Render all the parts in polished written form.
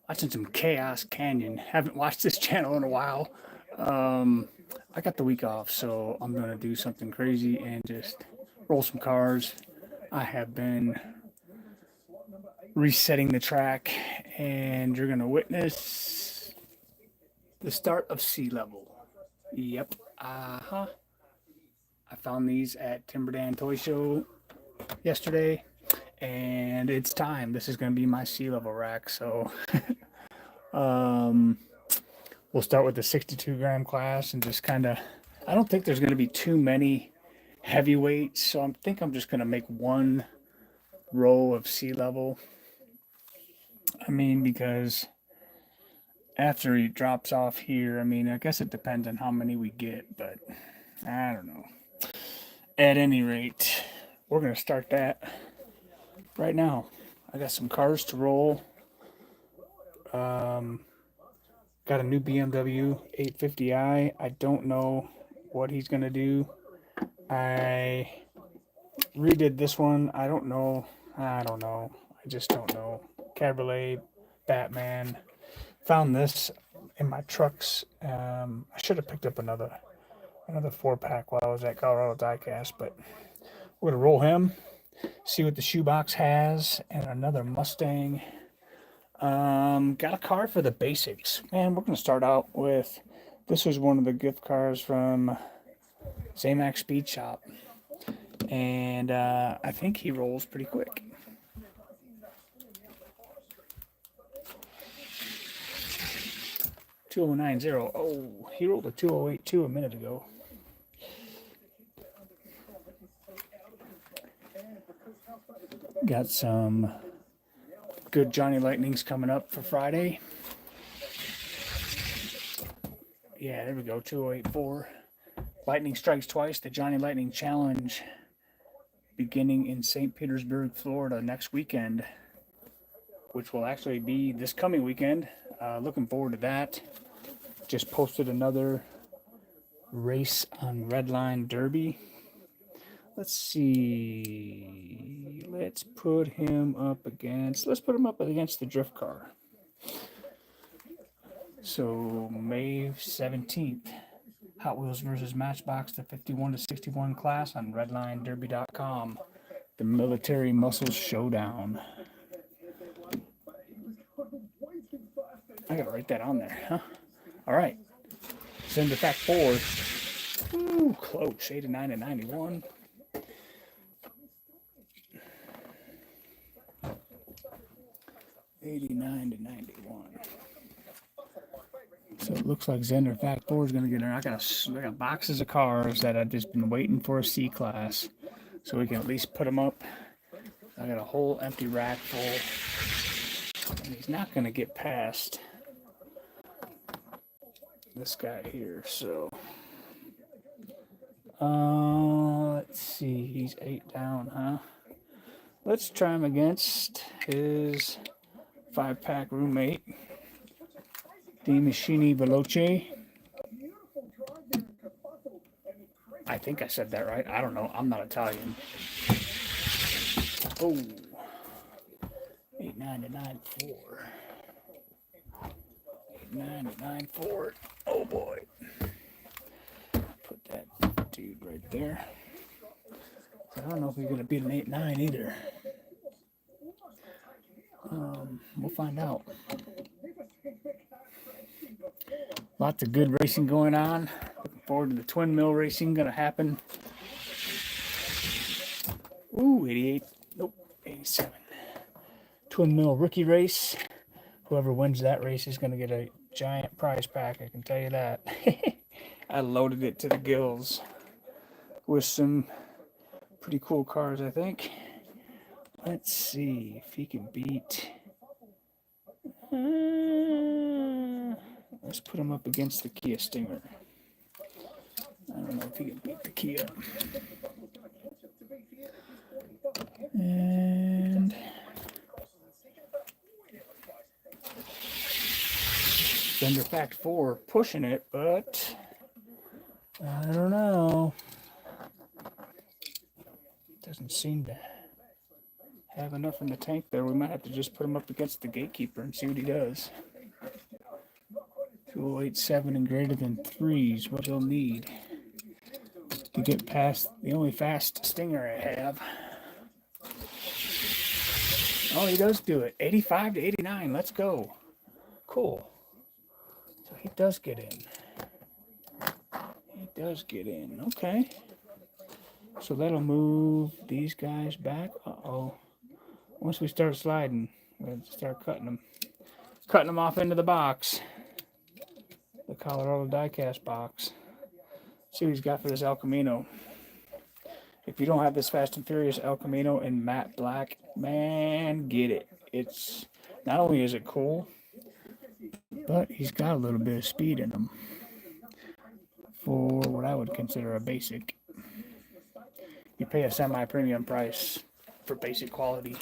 Watching some Chaos Canyon. Haven't watched this channel in a while. I got the week off, so I'm gonna do something crazy and just roll some cars. I have been resetting the track, and you're gonna witness the start of sea level. Yep. I found these at Timberdan Toy Show yesterday, and it's time. This is gonna be my sea level rack. So, um, we'll start with the 62 gram class and just kind of. I don't think there's gonna be too many heavyweights, so I think I'm just gonna make one row of sea level. I mean, because after he drops off here, I mean, I guess it depends on how many we get, but I don't know. At any rate, we're going to start that right now. I got some cars to roll. Got a new BMW 850i. I don't know what he's going to do. I redid this one. I don't know. I just don't know. Cabriolet, Batman. Found this in my trucks. I should have picked up another 4-pack while I was at Colorado Diecast, but we're gonna roll him, see what the shoebox has, and another Mustang. Got a card for the basics. Man, we're gonna start out with, this was one of the gift cards from Zamax Speed Shop, and I think he rolls pretty quick. $2090. Oh, he rolled a 2082 a minute ago. Got some good Johnny Lightnings coming up for Friday. Yeah, there we go, 2084. Lightning Strikes Twice, the Johnny Lightning Challenge, beginning in St. Petersburg, Florida next weekend, which will actually be this coming weekend. Looking forward to that. Just posted another race on Redline Derby. Let's see. Let's put him up against the drift car. So May 17th, Hot Wheels versus Matchbox, the 51 to 61 class on RedlineDerby.com. The Military Muscle Showdown. I gotta write that on there, huh? All right. Send the fact 4. Ooh, close. 89 to 91. '89 to 91. So it looks like Zender Fact 4 is going to get in. I got boxes of cars that I've just been waiting for a C class, so we can at least put them up. I got a whole empty rack full, and he's not going to get past this guy here. So let's see, he's 8 down, huh? Let's try him against his 5-pack roommate, Di Machini Veloce. I think I said that right. I don't know. I'm not Italian. Oh, 89 to 94. 89 to 94. Oh boy. Put that dude right there. I don't know if he's gonna beat an 8-9 either. We'll find out. Lots of good racing going on. Looking forward to the twin mill racing gonna happen. Ooh, 88. Nope, 87. Twin mill rookie race. Whoever wins that race is gonna get a giant prize pack, I can tell you that. I loaded it to the gills with some pretty cool cars, I think. Let's see if he can beat. Let's put him up against the Kia Stinger. I don't know if he can beat the Kia. And Thunder Fact 4 pushing it, but I don't know. Doesn't seem to have enough in the tank there. We might have to just put him up against the gatekeeper and see what he does. 2087 and greater than 3 is what he'll need to get past the only fast stinger I have. Oh, he does do it. 85 to 89. Let's go. Cool. So he does get in. He does get in. Okay. So that'll move these guys back. Uh-oh. Once we start sliding, we'll start cutting them. Cutting them off into the box. The Colorado diecast box. See what he's got for this El Camino. If you don't have this Fast and Furious El Camino in matte black, man, get it. It's not only is it cool, but he's got a little bit of speed in him for what I would consider a basic. You pay a semi-premium price for basic quality.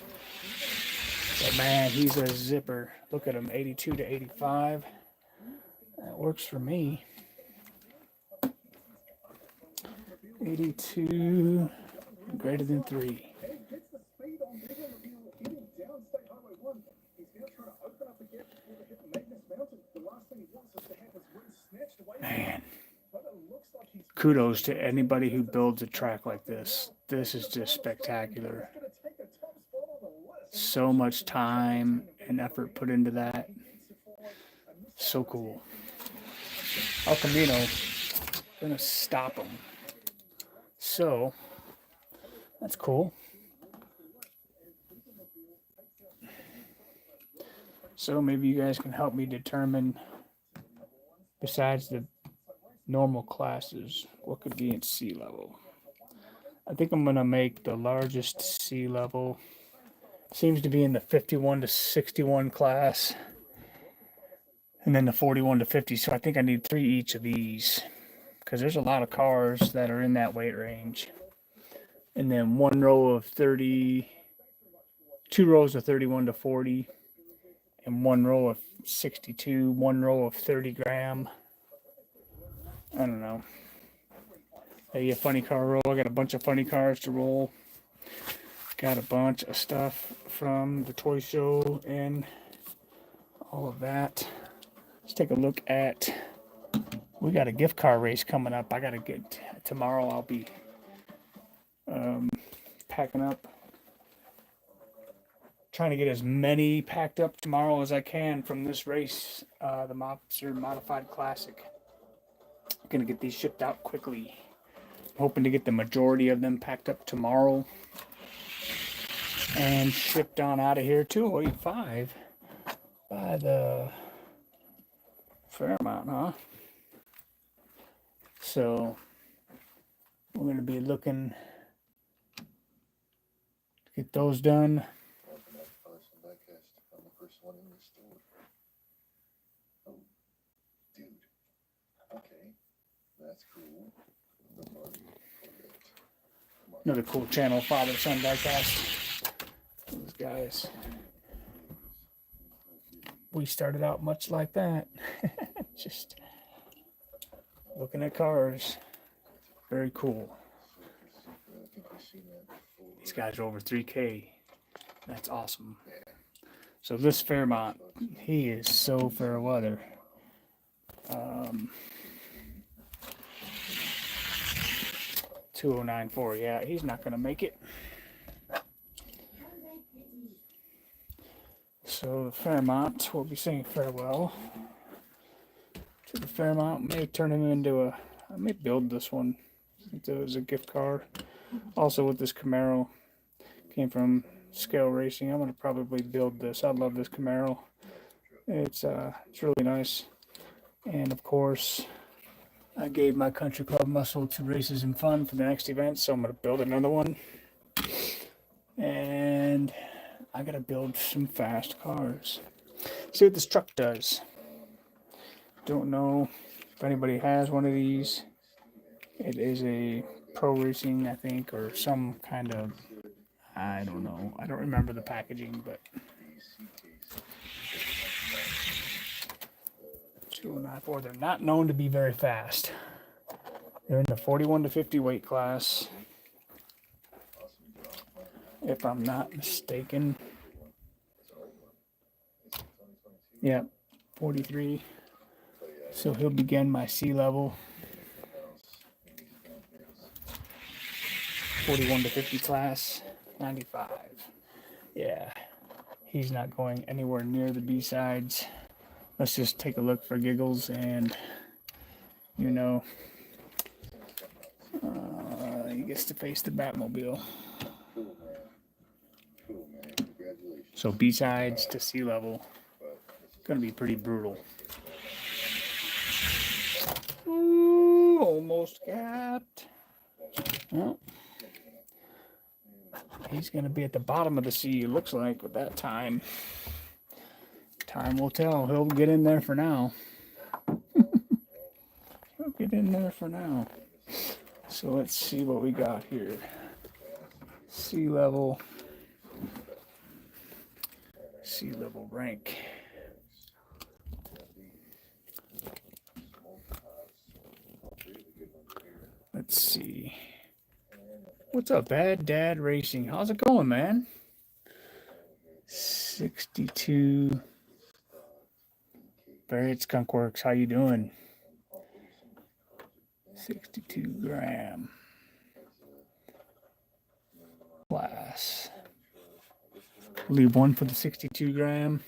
But man, he's a zipper. Look at him, 82 to 85. That works for me. 82 greater than 3. Man, kudos to anybody who builds a track like this. This is just spectacular. So much time and effort put into that. So cool. El Camino gonna stop him. So that's cool. So maybe you guys can help me determine, besides the normal classes, what could be in sea level. I think I'm gonna make the largest sea level. Seems to be in the 51 to 61 class. And then the 41 to 50. So I think I need 3 each of these, because there's a lot of cars that are in that weight range. And then 1 row of 30, 2 rows of 31 to 40, and 1 row of 62, 1 row of 30 gram. I don't know. Maybe a funny car roll. I got a bunch of funny cars to roll. Got a bunch of stuff from the toy show and all of that. Let's take a look at, we got a gift car race coming up. I got to get, tomorrow I'll be packing up. Trying to get as many packed up tomorrow as I can from this race, the Mobster Modified Classic. I'm going to get these shipped out quickly. I'm hoping to get the majority of them packed up tomorrow and shipped on out of here. 2085 by the Fairmont, huh? So we're going to be looking to get those done. One in the store. Oh, dude. Okay, that's cool. Another cool channel, Father Son Diecast. Those guys. We started out much like that. Just looking at cars. Very cool. These guys are over 3K. That's awesome. So this Fairmont, he is so fair weather. 2094, yeah, he's not going to make it. So the Fairmont, we'll be saying farewell to the Fairmont. May turn him into a, I may build this one as a gift card. Also with this Camaro, came from Scale Racing. I'm going to probably build this. I love this Camaro. It's really nice. And of course, I gave my country club muscle to Races and Fun for the next event, so I'm going to build another one. And I got to build some fast cars. See what this truck does. Don't know if anybody has one of these. It is a pro racing, I think, or some kind of, I don't know. I don't remember the packaging, but 294. They're not known to be very fast. They're in the 41 to 50 weight class. if I'm not mistaken. Yeah, 43. So he'll begin my sea level. 41 to 50 class, 95. Yeah, he's not going anywhere near the B-sides. Let's just take a look for giggles and, you know, he gets to face the Batmobile. So B-sides to sea level, gonna be pretty brutal. Ooh, almost gapped. Well, he's gonna be at the bottom of the sea, it looks like, with that time. Time will tell. He'll get in there for now. He'll get in there for now. So let's see what we got here. Sea level rank. Let's see. What's up, Bad Dad Racing? How's it going, man? 62. Barrett Skunkworks, how you doing? 62 gram class. Leave one for the 62 gram.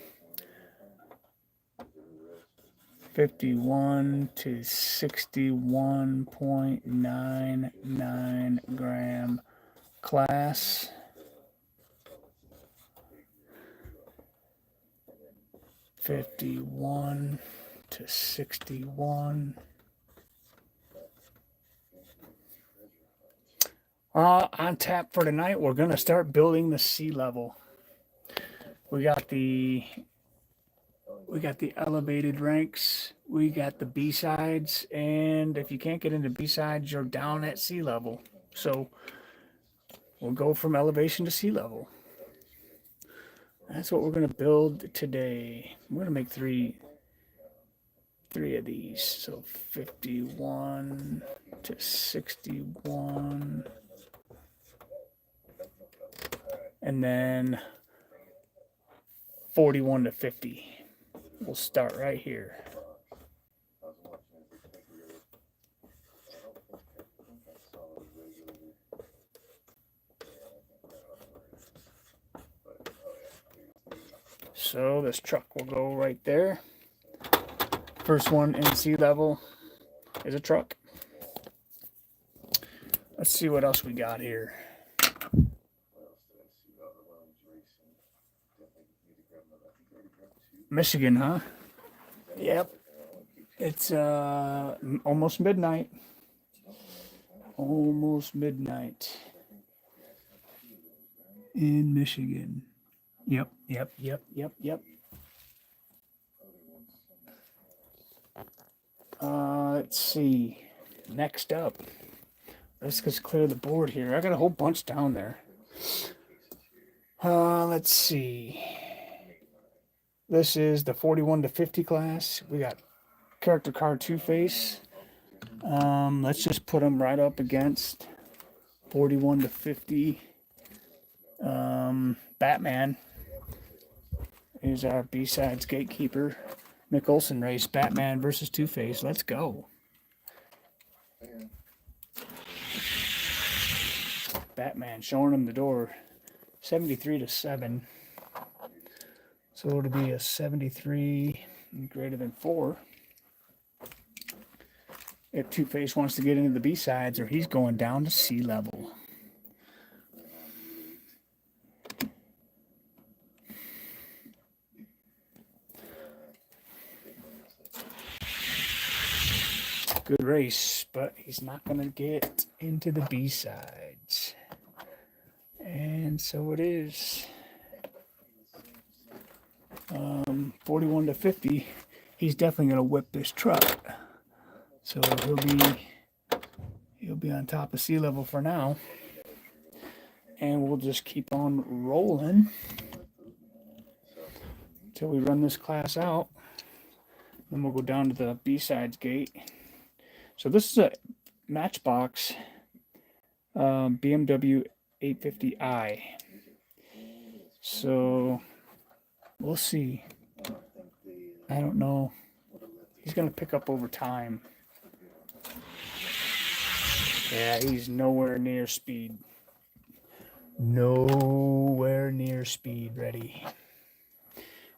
51 to 61.99 gram class. $51 to $61. On tap for tonight, we're gonna start building the sea level. We got the elevated ranks, we got the B-sides, and if you can't get into B-sides, you're down at sea level. So we'll go from elevation to sea level. That's what we're gonna build today. We're gonna make three of these. So 51 to 61. And then 41 to 50. We'll start right here. So this truck will go right there. First one in sea level is a truck. Let's see what else we got here. Michigan, huh? Yep. It's almost midnight. Almost midnight in Michigan. Yep. Let's see. Next up, let's just clear the board here. I got a whole bunch down there. Let's see. This is the 41 to 50 class. We got character card Two-Face. Let's just put them right up against 41 to 50. Batman is our B-sides gatekeeper. Mick Olsen race, Batman versus Two-Face. Let's go. Batman showing him the door. 73 to 7. So it'll be a 73 greater than 4. If Two-Face wants to get into the B-sides, or he's going down to sea level. Good race, but he's not going to get into the B-sides. And so it is. 41 to 50. He's definitely going to whip this truck. So he'll be on top of sea level for now. And we'll just keep on rolling until we run this class out. Then we'll go down to the B-sides gate. So this is a Matchbox BMW 850i. So we'll see. I don't know. He's going to pick up over time. Yeah, he's nowhere near speed. Nowhere near speed ready.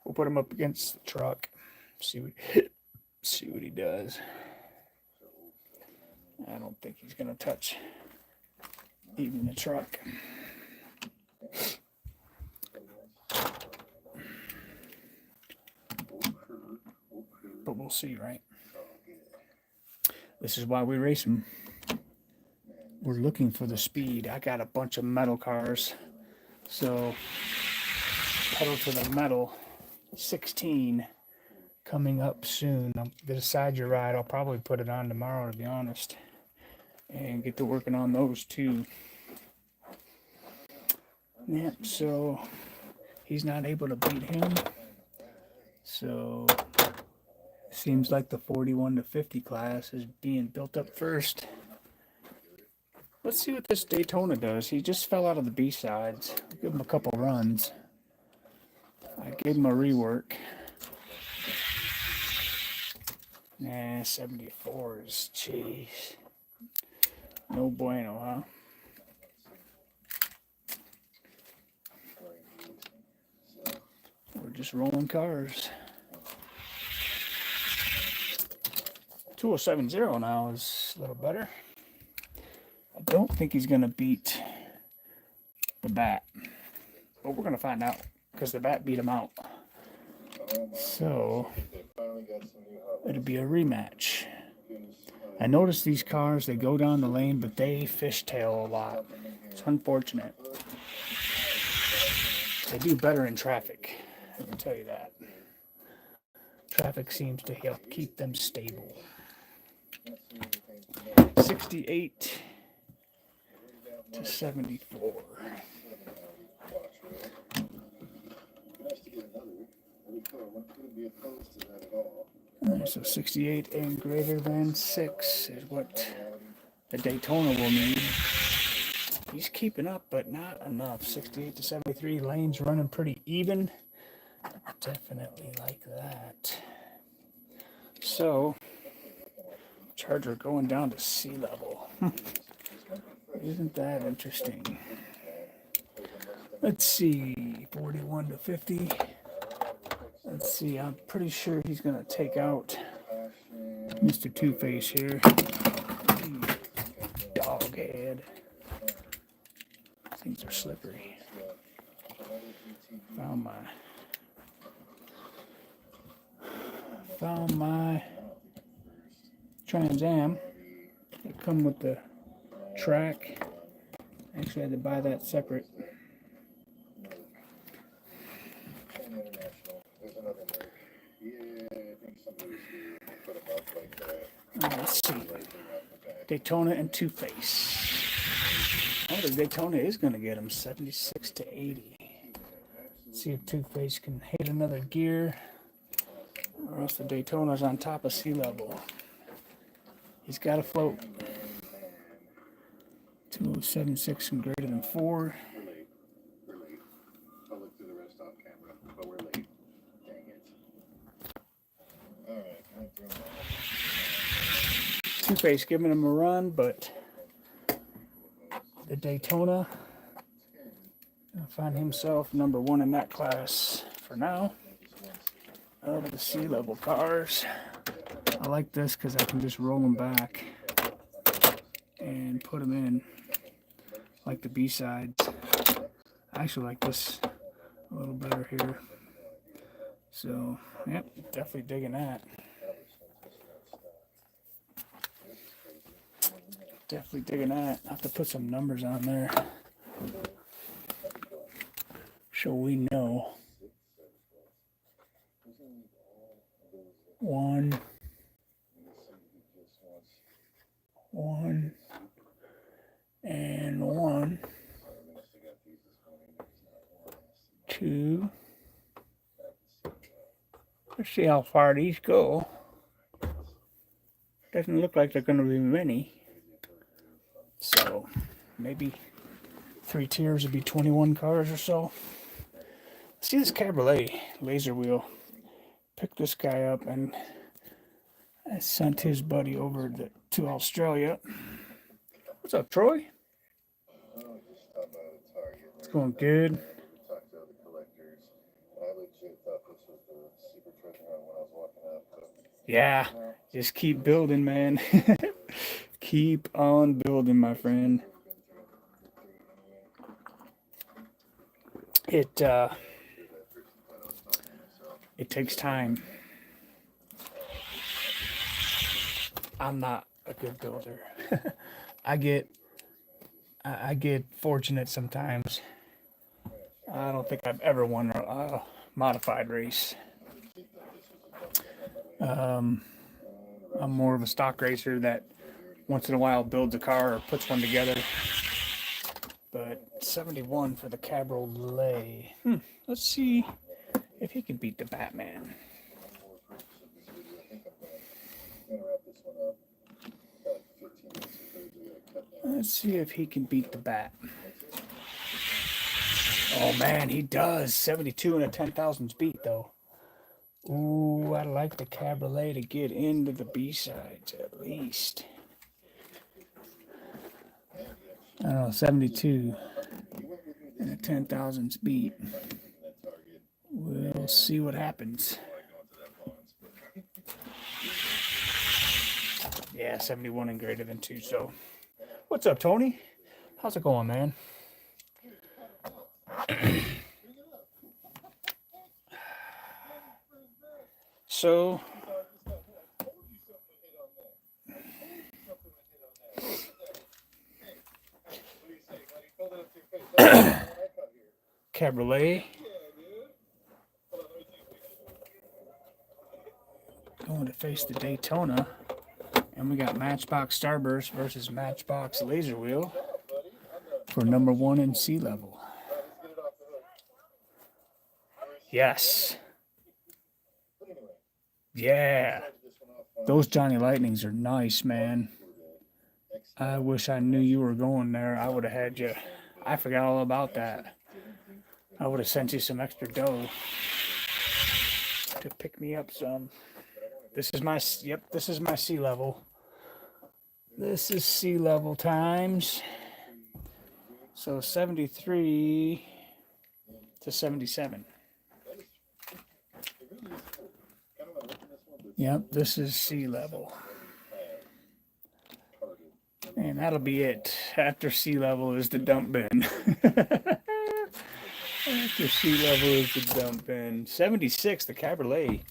We'll put him up against the truck. See what he does. I don't think he's going to touch even the truck. But we'll see, right? This is why we race them. We're looking for the speed. I got a bunch of metal cars. So, pedal to the metal, 16 coming up soon. The Decide Ride, I'll probably put it on tomorrow, to be honest. And get to working on those too. Yep, so he's not able to beat him. So, seems like the 41 to 50 class is being built up first. Let's see what this Daytona does. He just fell out of the B-sides. Give him a couple runs. I gave him a rework. Nah, 74s. Jeez. No bueno, huh? We're just rolling cars. 2070 now is a little better. I don't think he's going to beat the Bat. But we're going to find out because the Bat beat him out. So, it'll be a rematch. I noticed these cars, they go down the lane, but they fishtail a lot. It's unfortunate. They do better in traffic, I can tell you that. Traffic seems to help keep them stable. 68 to 74. So 68 and greater than 6 is what the Daytona will need. He's keeping up, but not enough. 68 to 73, lanes running pretty even. Definitely like that. So, Charger going down to sea level. Isn't that interesting? Let's see, 41 to 50. Let's see, I'm pretty sure he's going to take out Mr. Two-Face here. Doghead. Things are slippery. Found my Trans Am. They come with the track. Actually, I had to buy that separate. Let's see. Daytona and Two-Face. Oh, the Daytona is going to get him 76 to 80. Let's see if Two-Face can hit another gear, or else the Daytona's on top of sea level. He's got to float. 2076 and greater than 4. We're late. I'll look through the rest off camera, but we're late. Dang it. Alright, Two-Face giving him a run, but the Daytona gonna find himself number 1 in that class for now. Of the sea level cars. I like this because I can just roll them back and put them in like the B-sides. I actually like this a little better here. So, yep, definitely digging that. Definitely digging that. I have to put some numbers on there so we know. 1, 1, and 1, 2. Let's see how far these go. Doesn't look like they're going to be many. So maybe 3 tiers would be 21 cars or so. See this Cabriolet laser wheel. Picked this guy up and I sent his buddy over to Australia. What's up, Troy? It's going good. Yeah, just keep building, man. Keep on building, my friend. It takes time. I'm not a good builder. I get fortunate sometimes. I don't think I've ever won a modified race. I'm more of a stock racer that once in a while builds a car or puts one together. But 71 for the Cabriolet. Let's see if he can beat the Batman. Let's see if he can beat the Bat. Oh man, he does. 72 and a 10,000 beat though. Ooh, I'd like the Cabriolet to get into the B-sides at least. I don't know, 72 and a 10,000 beat. We'll see what happens. Yeah, 71 and greater than 2. So, what's up, Tony? How's it going, man? So, Cabriolet going to face the Daytona, and we got Matchbox Starburst versus Matchbox Laser Wheel for number 1 in sea level. Yes. Yeah. Those Johnny Lightnings are nice, man. I wish I knew you were going there. I would have had you. I forgot all about that. I would have sent you some extra dough to pick me up some. This is my, this is my sea level. This is sea level times. So 73 to 77. Yep, this is sea level. And that'll be it. After sea level is the dump bin. After sea level is the dump bin. 76, the Cabriolet.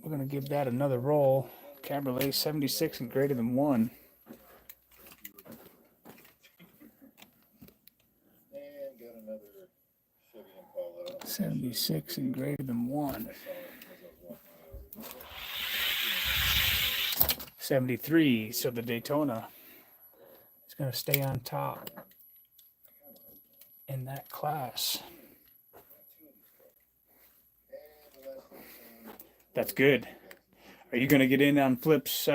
We're going to give that another roll. Cabriolet 76 and greater than 1. And got another Chevy Impala. 76 and greater than 1. 73, so the Daytona is going to stay on top in that class. That's good. Are you going to get in on Flip's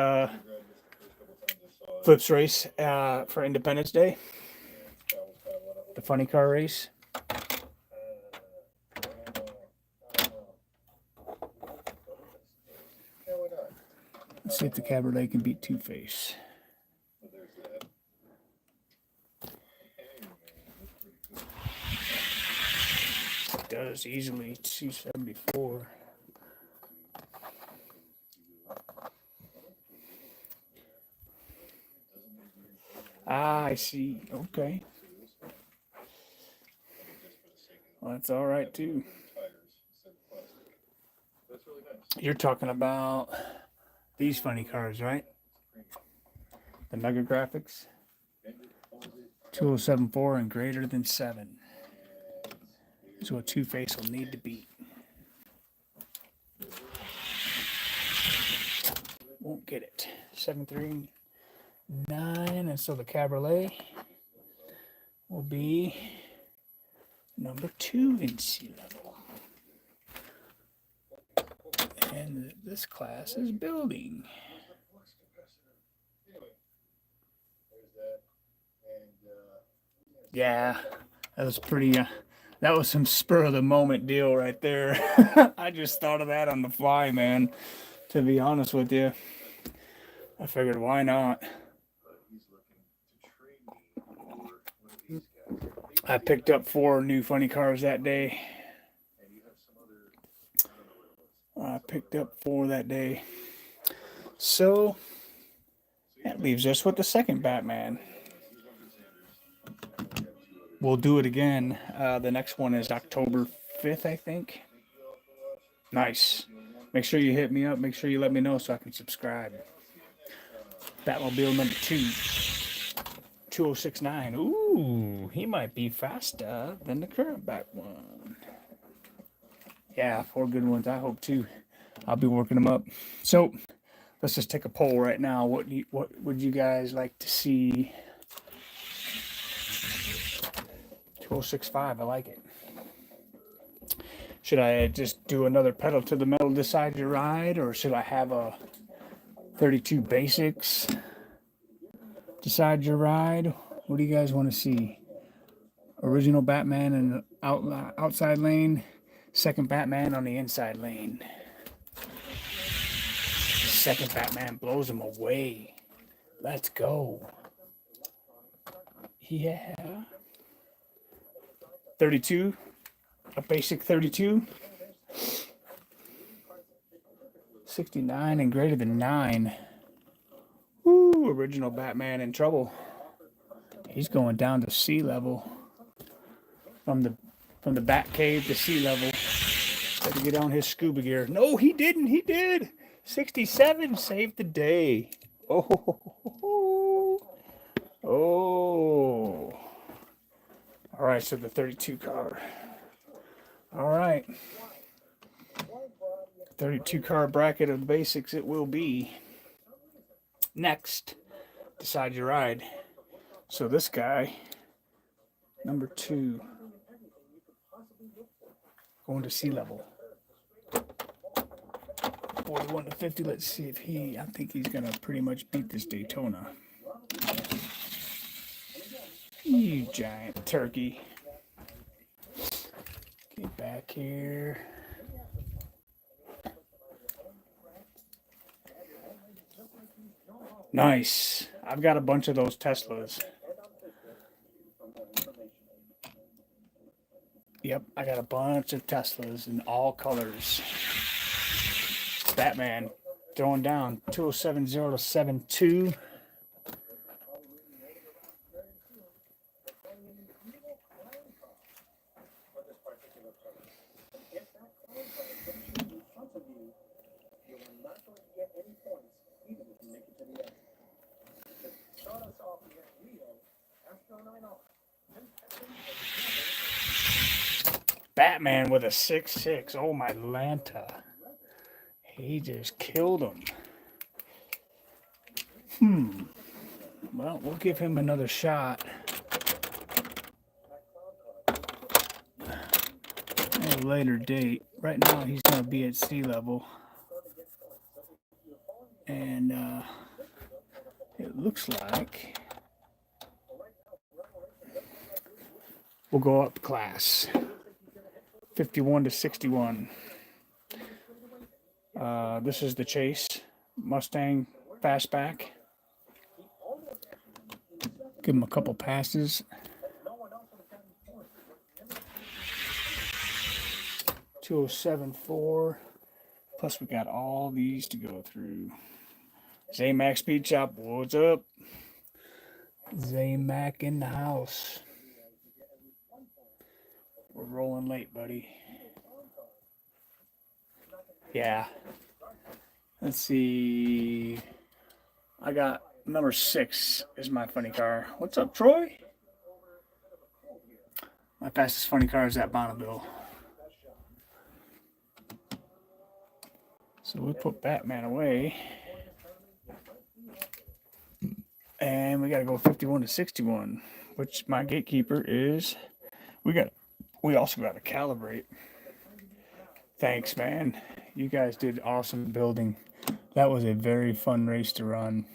race for Independence Day? The funny car race? Let's see if the Cabriolet can beat Two-Face. It does easily. 274. Ah, I see. Okay. Well, that's all right too. You're talking about these funny cars, right? The Mega Graphics. 2074 and greater than 7 is what Two-Face will need to beat. Won't get it. 739, and so the Cabriolet will be number 2 in sea level. And this class is building. Yeah, that was pretty That was some spur of the moment deal right there. I just thought of that on the fly, man. To be honest with you, I figured why not. I picked up 4 new funny cars that day. I picked up 4 that day. So that leaves us with the second Batman. We'll do it again. The next one is October 5th, I think. Nice. Make sure you hit me up. Make sure you let me know so I can subscribe. Batmobile number 2. 2069. Ooh, he might be faster than the current Bat one. Yeah, 4 good ones. I hope too. I'll be working them up. So let's just take a poll right now. What would you guys like to see? 2065. I like it. Should I just do another pedal to the metal Decide Your Ride, or should I have a 32 Basics Decide Your Ride? What do you guys want to see? Original Batman in the outside lane, second Batman on the inside lane. Second Batman blows him away. Let's go. Yeah. 32. A basic 32. 69 and greater than 9. Woo, original Batman in trouble. He's going down to sea level. From the Bat Cave to sea level. Had to get on his scuba gear. No, he didn't. He did. 67 saved the day. Oh. Oh. All right, so the 32 car. All right. 32 car bracket of the basics it will be. Next, Decide Your Ride. So this guy, number 2, going to sea level. 41 to 50. Let's see if I think he's going to pretty much beat this Daytona. You giant turkey. Get back here. Nice. I've got a bunch of those Teslas. Yep, I got a bunch of Teslas in all colors. Batman throwing down 2070 to 72. Batman with a 6.6. Oh, my Lanta. He just killed him. Well, we'll give him another shot. At a later date. Right now, he's going to be at sea level. And it looks like we'll go up class. 51 to 61. This is the Chase Mustang fastback. Give him a couple passes. 2074. Plus we got all these to go through. Zaymac Speed Shop, what's up? Zaymac in the house. We're rolling late, buddy. Yeah. Let's see. I got number 6 is my funny car. What's up, Troy? My fastest funny car is that Bonneville. So we put Batman away. And we got to go 51 to 61, which my gatekeeper is. We also got to calibrate. Thanks, man. You guys did awesome building. That was a very fun race to run.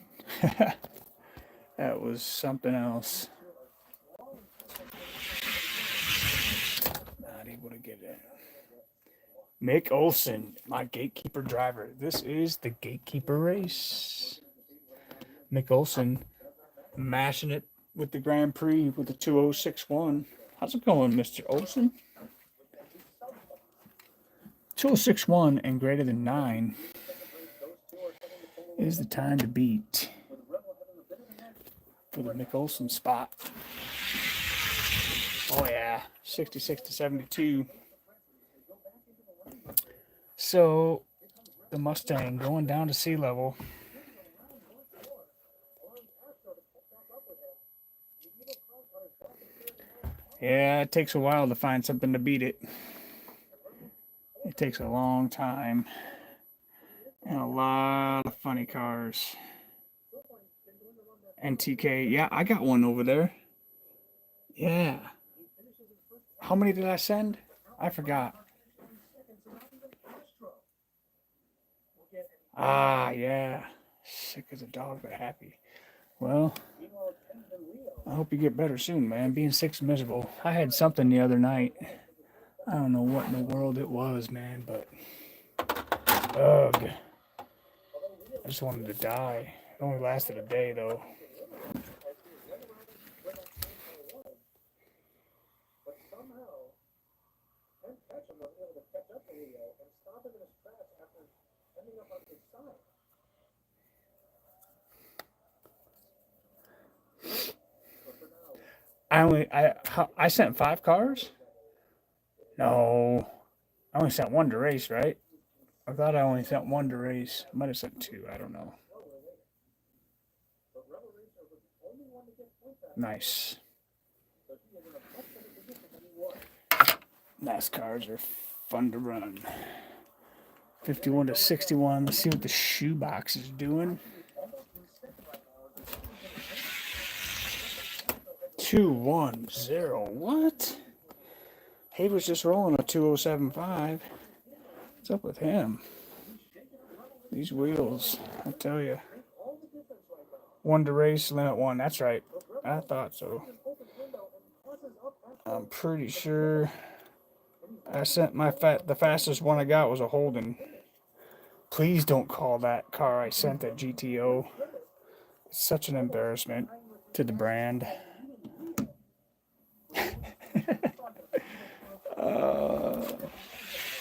That was something else. get it. Mick Olson, my gatekeeper driver. This is the gatekeeper race. Mick Olson mashing it with the Grand Prix with the 2061. How's it going, Mr. Olson? 2061 and greater than 9 is the time to beat for the Mick Olson spot. Oh yeah, 66 to 72. So the Mustang going down to sea level. Yeah, it takes a while to find something to beat it. It takes a long time. And a lot of funny cars. NTK. Yeah, I got one over there. Yeah. How many did I send? I forgot. Ah, yeah. Sick as a dog, but happy. Well, I hope you get better soon, man. Being sick's miserable. I had something the other night. I don't know what in the world it was, man, but ugh. I just wanted to die. It only lasted a day, though. I sent 5 cars? No. I only sent 1 to race, right? I thought I only sent 1 to race. I might have sent 2. I don't know. Nice. NASCARs are fun to run. 51 to 61. Let's see what the shoebox is doing. 210. What? He was just rolling a 2075. What's up with him? These wheels, I tell you. 1 to race, limit 1. That's right. I thought so. I'm pretty sure I sent the fastest one I got was a Holden. Please don't call that car I sent at GTO. It's such an embarrassment to the brand.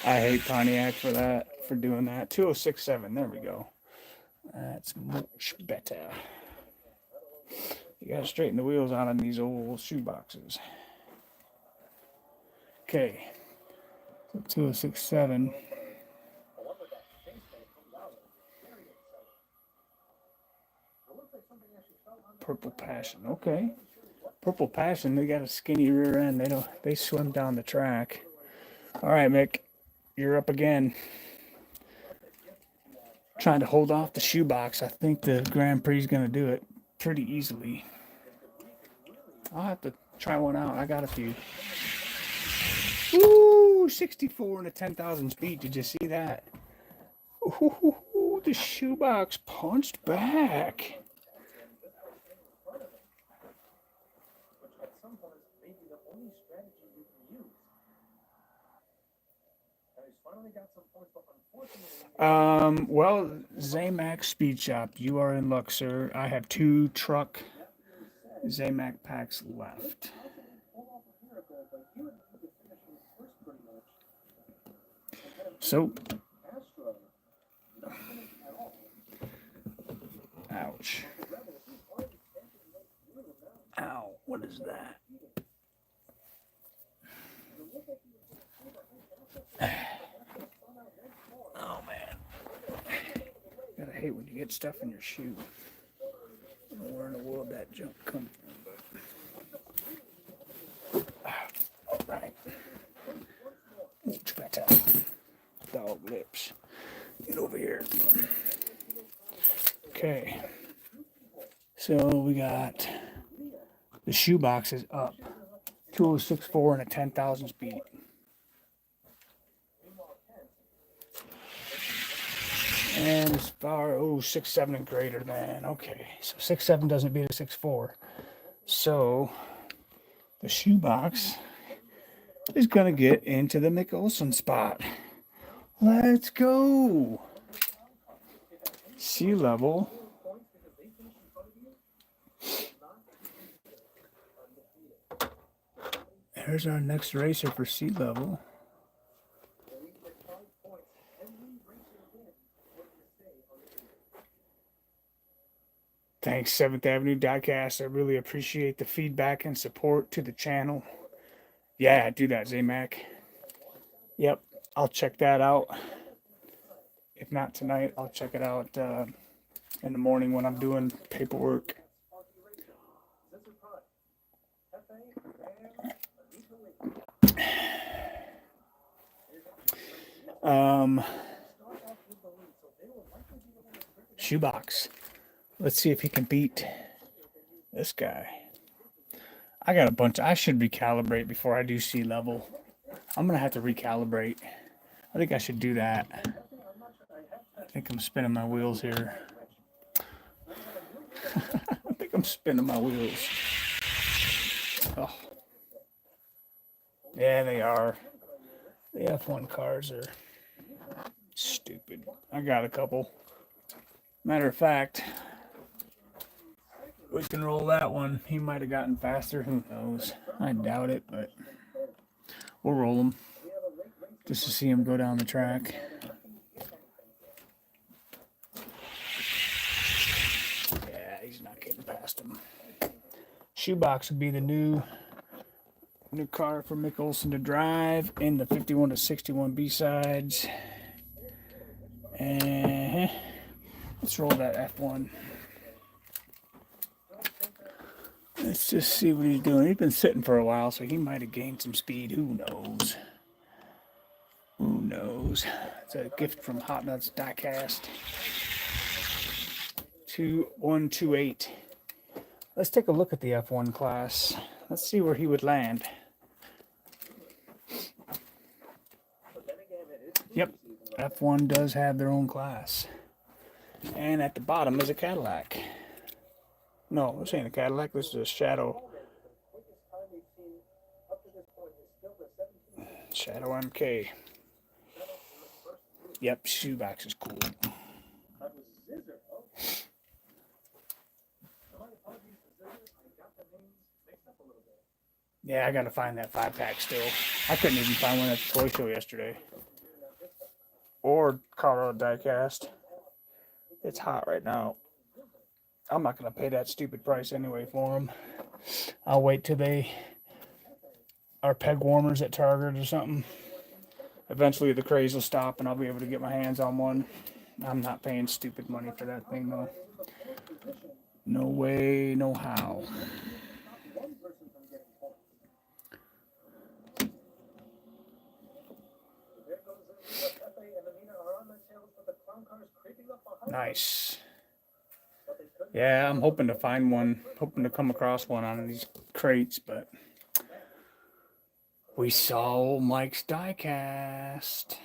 I hate Pontiac for that, for doing that. 2067, there we go. That's much better. You gotta straighten the wheels out on these old shoe boxes. Okay, so 2067. Purple Passion, okay. Purple Passion, they got a skinny rear end. They swim down the track. All right, Mick, you're up again. Trying to hold off the shoebox. I think the Grand Prix is gonna do it pretty easily. I'll have to try one out. I got a few. Ooh, 64 and a 10,000 speed. Did you see that? Ooh, the shoebox punched back. Well, Zamac Speed Shop, you are in luck, sir. I have 2 truck Zamac packs left. So, ouch. Ow, what is that? Oh, man. Gotta hate when you get stuff in your shoe. I don't know where in the world that junk comes from, but... All right. Much better. Dog lips. Get over here. Okay. So we got the shoebox is up. 2064 and a 10,000 speed. And as far, 6.7 and greater than. Okay, so 6.7 doesn't beat a 6.4. So the shoebox is going to get into the Mickelson spot. Let's go. Sea level. There's our next racer for sea level. Thanks, 7th Avenue Diecast. I really appreciate the feedback and support to the channel. Yeah, do that, Z-Mac. Yep, I'll check that out. If not tonight, I'll check it out in the morning when I'm doing paperwork. Shoebox. Let's see if he can beat this guy. I got a bunch. I should recalibrate before I do sea level. I'm going to have to recalibrate. I think I should do that. I think I'm spinning my wheels here. I think I'm spinning my wheels. Oh. Yeah, they are. The F1 cars are stupid. I got a couple. Matter of fact, we can roll that one. He might have gotten faster. Who knows? I doubt it, but we'll roll him just to see him go down the track. Yeah, he's not getting past him. Shoebox would be the new car for Mick Olson to drive in the 51 to 61 B-sides. And let's roll that F1. Let's just see what he's doing. He's been sitting for a while, so he might have gained some speed. Who knows? Who knows? It's a gift from Hot Nuts Diecast. 2128. Let's take a look at the F1 class. Let's see where he would land. Yep, F1 does have their own class. And at the bottom is a Cadillac. No, this ain't a Cadillac. This is a Shadow. Shadow MK. Yep, shoebox is cool. Yeah, I gotta find that 5-pack still. I couldn't even find one at the toy show yesterday. Or Colorado Diecast. It's hot right now. I'm not gonna pay that stupid price anyway for them. I'll wait till they are peg warmers at Target or something. Eventually the craze will stop and I'll be able to get my hands on one. I'm not paying stupid money for that thing though. No way, no how. Nice. Yeah, I'm hoping to find one, hoping to come across one on these crates, but we saw Mike's Diecast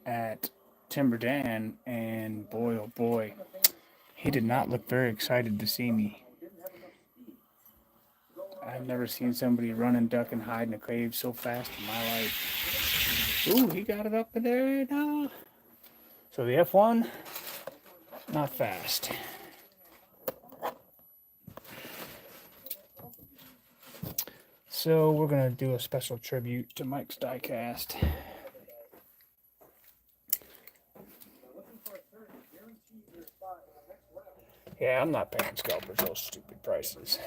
at Timber Dan, and boy, oh boy, he did not look very excited to see me. I've never seen somebody run and duck and hide in a cave so fast in my life. Ooh, he got it up there now. So the F1, not fast. So we're going to do a special tribute to Mike's Diecast. Yeah, I'm not paying scalpers those stupid prices.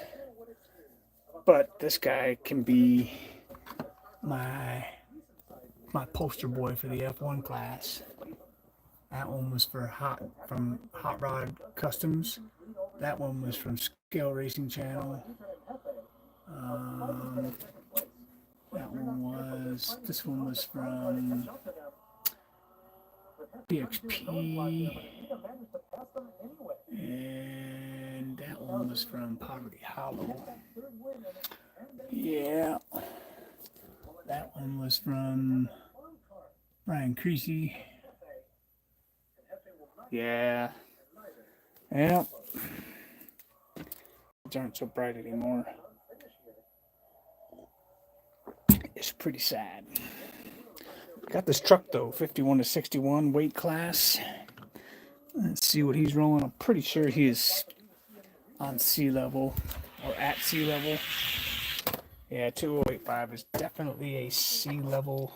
But this guy can be my poster boy for the F1 class. That one was from Hot Rod Customs. That one was from Scale Racing Channel. This one was from PXP. And that one was from Poverty Hollow. Yeah. That one was from Ryan Creasy. Yeah. Yeah. These aren't so bright anymore. just pretty sad. Got this truck though, 51 to 61 weight class. Let's see what he's rolling. I'm pretty sure he is on sea level or at sea level. Yeah, 2085 is definitely a sea level.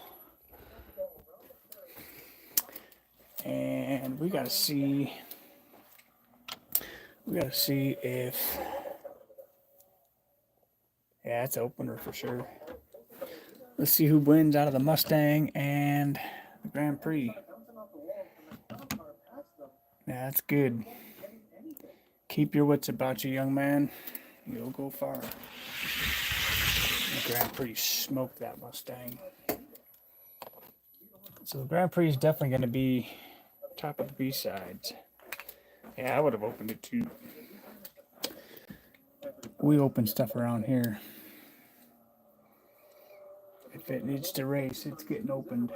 And we gotta see if, yeah, it's opener for sure. Let's see who wins out of the Mustang and the Grand Prix. Yeah, that's good. Keep your wits about you, young man. You'll go far. The Grand Prix smoked that Mustang. So the Grand Prix is definitely going to be top of the B-sides. Yeah, I would have opened it too. We open stuff around here. If it needs to race, it's getting opened.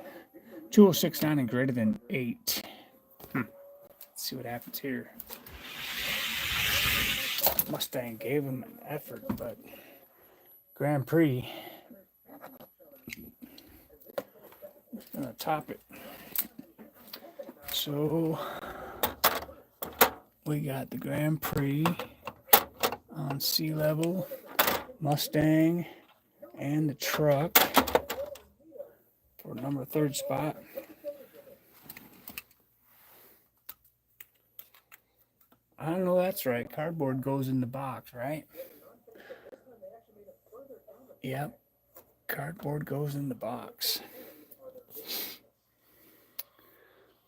2069 and greater than 8. Let's see what happens here. Mustang gave him an effort, but Grand Prix is going to top it. So we got the Grand Prix on sea level, Mustang, and the truck for number 3rd spot. I don't know, that's right. Cardboard goes in the box, right? Yep. Cardboard goes in the box.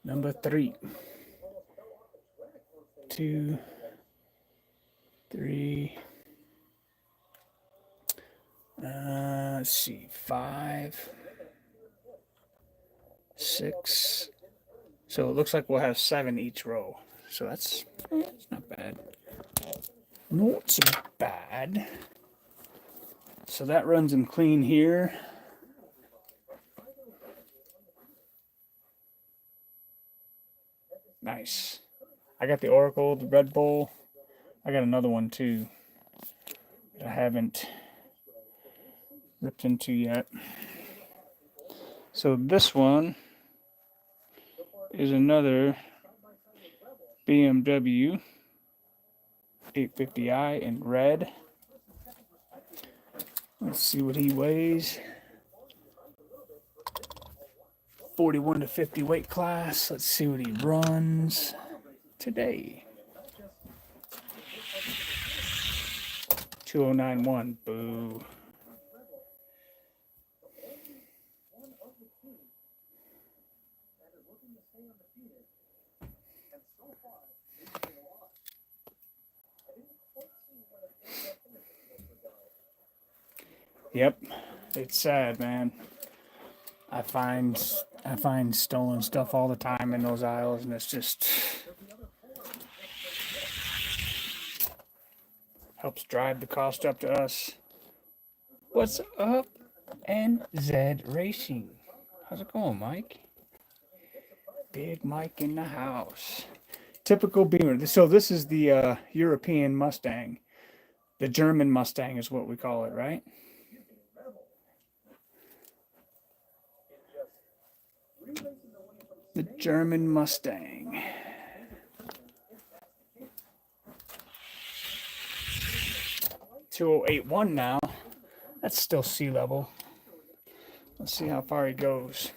Number 3. 2, 3. Let's see. 5, 6. So it looks like we'll have 7 each row. So that's not bad. Not so bad. So that runs them clean here. Nice. I got the Oracle, the Red Bull. I got another one too that I haven't ripped into yet. So this one is another BMW 850i in red. Let's see what he weighs. 41 to 50 weight class. Let's see what he runs today. 2091. Boo. Yep, it's sad, man. I find stolen stuff all the time in those aisles, and it's just helps drive the cost up to us. What's up, NZ Racing? How's it going, Mike? Big Mike in the house. Typical Beamer. So this is the European Mustang. The German Mustang is what we call it, right? The German Mustang. $2081 now. That's still sea level. Let's see how far he goes.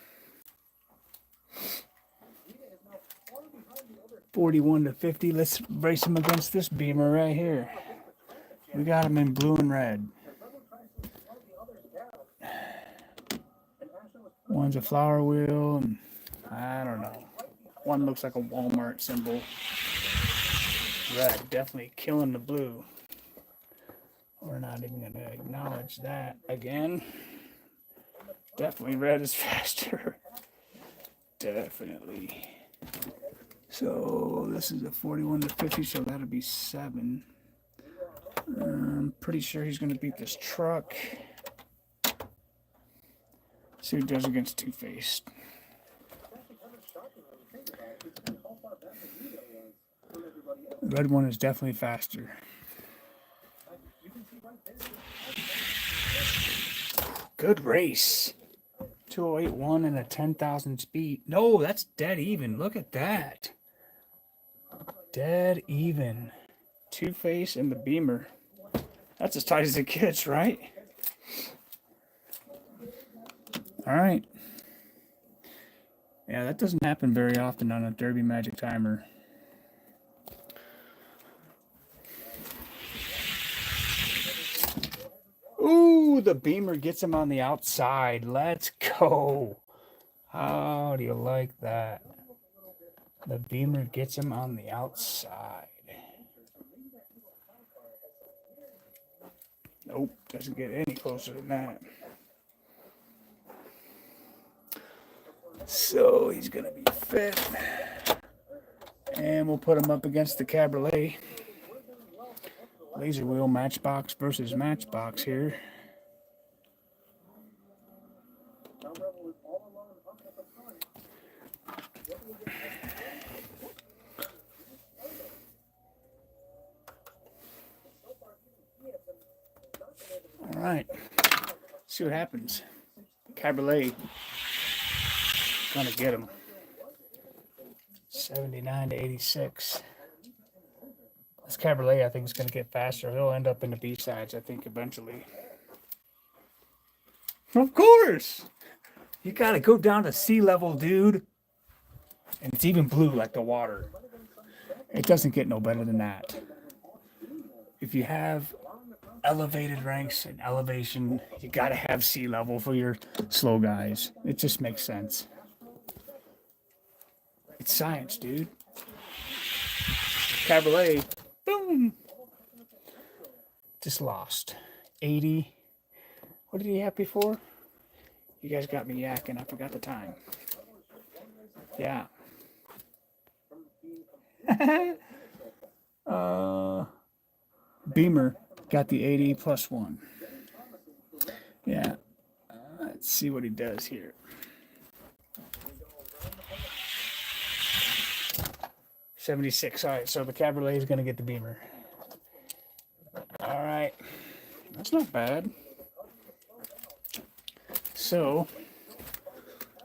41 to 50. Let's race him against this Beamer right here. We got him in blue and red. One's a flower wheel, and I don't know. One looks like a Walmart symbol. Red, definitely killing the blue. We're not even going to acknowledge that again. Definitely red is faster. Definitely. So this is a 41 to 50, so that'll be 7. I'm pretty sure he's going to beat this truck. See what he does against Two-Faced. The red one is definitely faster. good race. 208.1 and a 10,000 speed. No, that's dead even. Look at that. Dead even. Two-Face and the Beamer. That's as tight as it gets, right? All right. Yeah, that doesn't happen very often on a Derby Magic Timer. Ooh, the Beamer gets him on the outside. Let's go. How do you like that? The Beamer gets him on the outside. Nope, doesn't get any closer than that. So he's going to be fifth. And we'll put him up against the Cabriolet. Laser wheel Matchbox versus Matchbox here. All right, see what happens. Cabriolet gonna get him. 79 to 86. This Cabriolet, I think, is gonna get faster. He'll end up in the B-sides, I think, eventually. Of course, you gotta go down to sea level, dude. And it's even blue like the water. It doesn't get no better than that. If you have elevated ranks and elevation, you gotta have sea level for your slow guys. It just makes sense. It's science, dude. Cabriolet, boom, just lost. 80. What did he have before? You guys got me yakking. I forgot the time. Yeah. Beamer got the 80 plus 1. Yeah. Let's see what he does here. $76. All right, so the Cabriolet is going to get the Beamer. All right. That's not bad. So,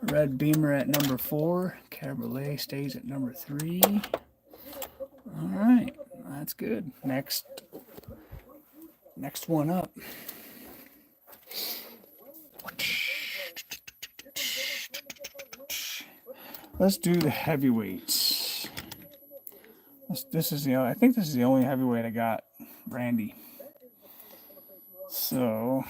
red Beamer at number 4. Cabriolet stays at number 3. All right. That's good. Next one up. Let's do the heavyweights. This is I think this is the only heavyweight I got, Randy. So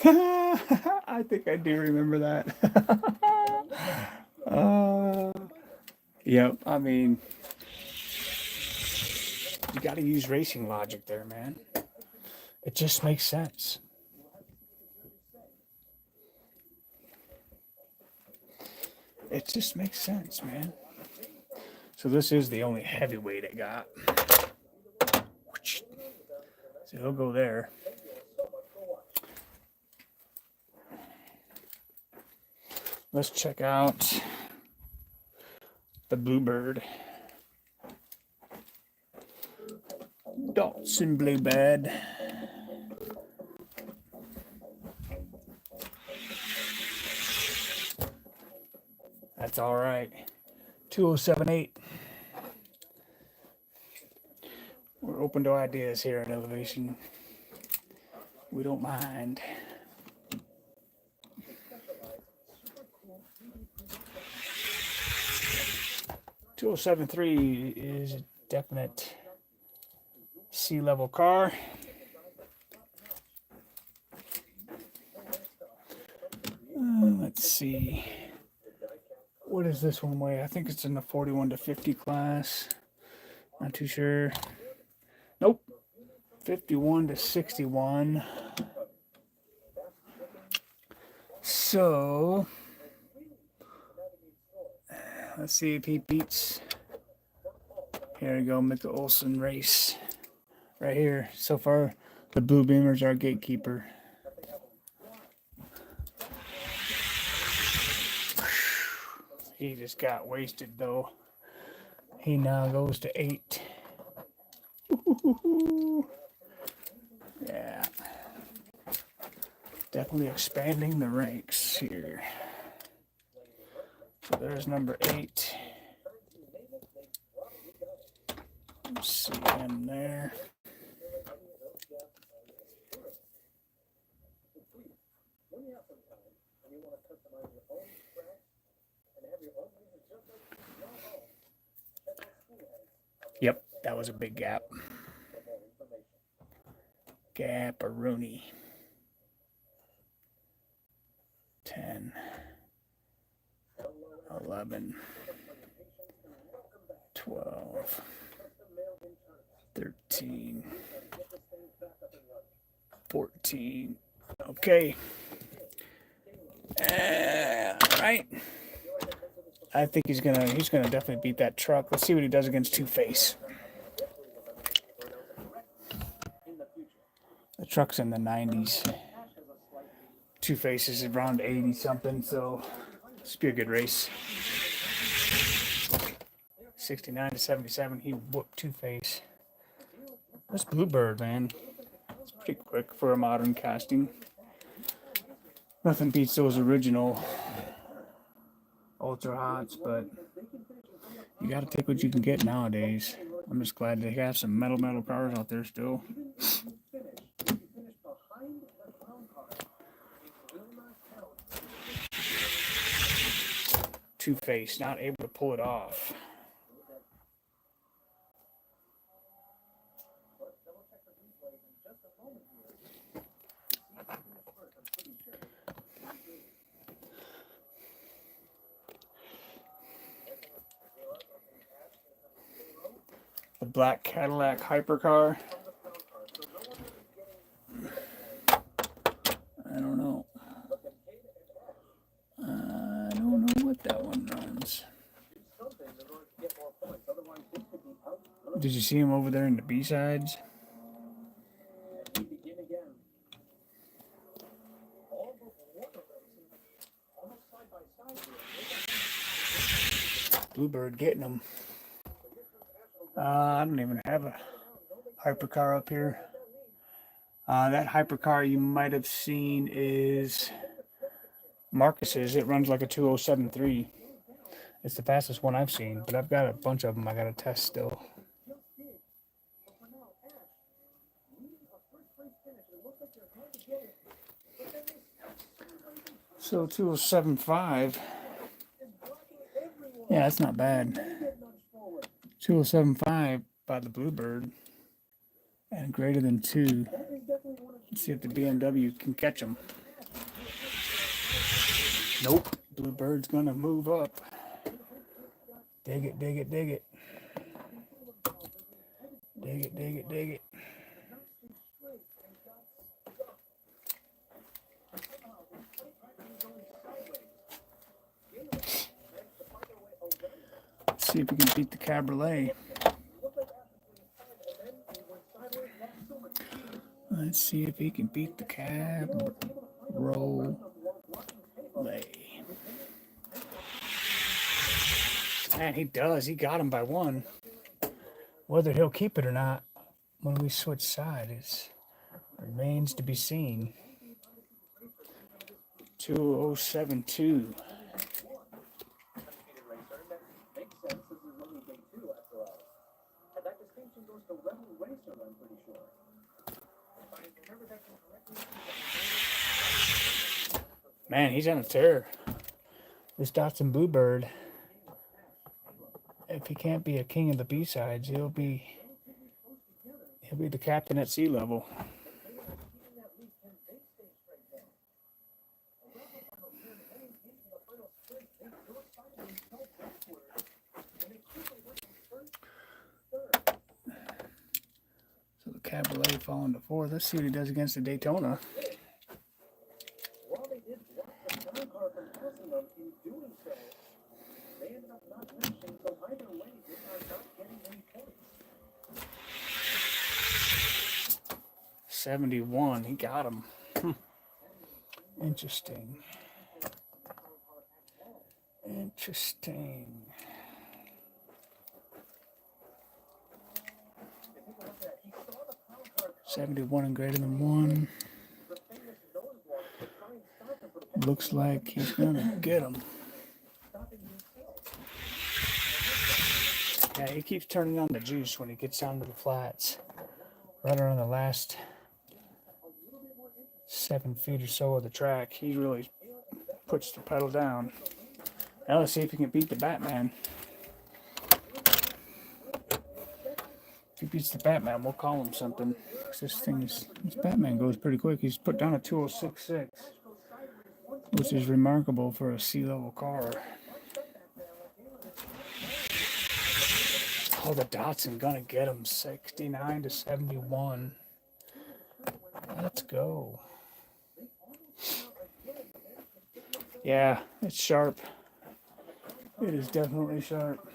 I think I do remember that. Yep. I mean, you got to use racing logic there, man. It just makes sense. It just makes sense, man. So this is the only heavyweight I got. So he'll go there. Let's check out the Bluebird. Dotson Bluebird. That's all right. 2078. We're open to ideas here at Elevation. We don't mind. $2,073 is a definite sea level car. Let's see. What does this one weigh? I think it's in the 41 to 50 class. Not too sure. Nope. 51 to 61. So, let's see if he beats. Here we go, Mika Olsen race. Right here. So far, the Blue Beamer's our gatekeeper. He just got wasted, though. He now goes to 8. Yeah. Definitely expanding the ranks here. So there's number 8. Let's see him there. Yep, that was a big gap. Gap-a-rooney. 10, 11, 12, 13, 14. Okay. Right. I think he's gonna definitely beat that truck. Let's see what he does against Two-Face. The truck's in the 90s. Two-Face is around 80 something, so this be a good race. 69 to 77, he whooped Two-Face. This Bluebird, man, it's pretty quick for a modern casting. Nothing beats those original Ultra Hots, but you got to take what you can get nowadays. I'm just glad they have some metal cars out there still. Two-Face not able to pull it off. The black Cadillac hypercar. I don't know. I don't know what that one runs. Did you see him over there in the B-sides? Bluebird getting him. I don't even have a hypercar up here. That hypercar you might have seen is Marcus's. It runs like a 2073. It's the fastest one I've seen, but I've got a bunch of them I got to test still. So 2075. Yeah, that's not bad. 2075 by the Bluebird. And greater than 2. Let's see if the BMW can catch him. Nope. Bluebird's going to move up. Dig it, dig it, dig it. Dig it, dig it, dig it. Let's see if we can beat the Cabriolet. Let's see if he can beat the Cabriolet. Man, he does. He got him by 1. Whether he'll keep it or not when we switch sides remains to be seen. 2072. Man, he's on a tear. This Datsun Bluebird, if he can't be a king of the B-sides, he'll be the captain at sea level. So the Cabriolet falling to 4th. Let's see what he does against the Daytona. $71. He got him. Interesting. Interesting. 71 and greater than 1. Looks like he's gonna get him. Yeah, he keeps turning on the juice when he gets down to the flats. Right around the last 7 feet or so of the track, he really puts the pedal down. Now let's see if he can beat the Batman. If he beats the Batman, we'll call him something. This Batman goes pretty quick. He's put down a 206.6, which is remarkable for a C-level car. Oh, the Datsun gonna get him, 69 to 71. Let's go. Yeah, it's sharp. It is definitely sharp.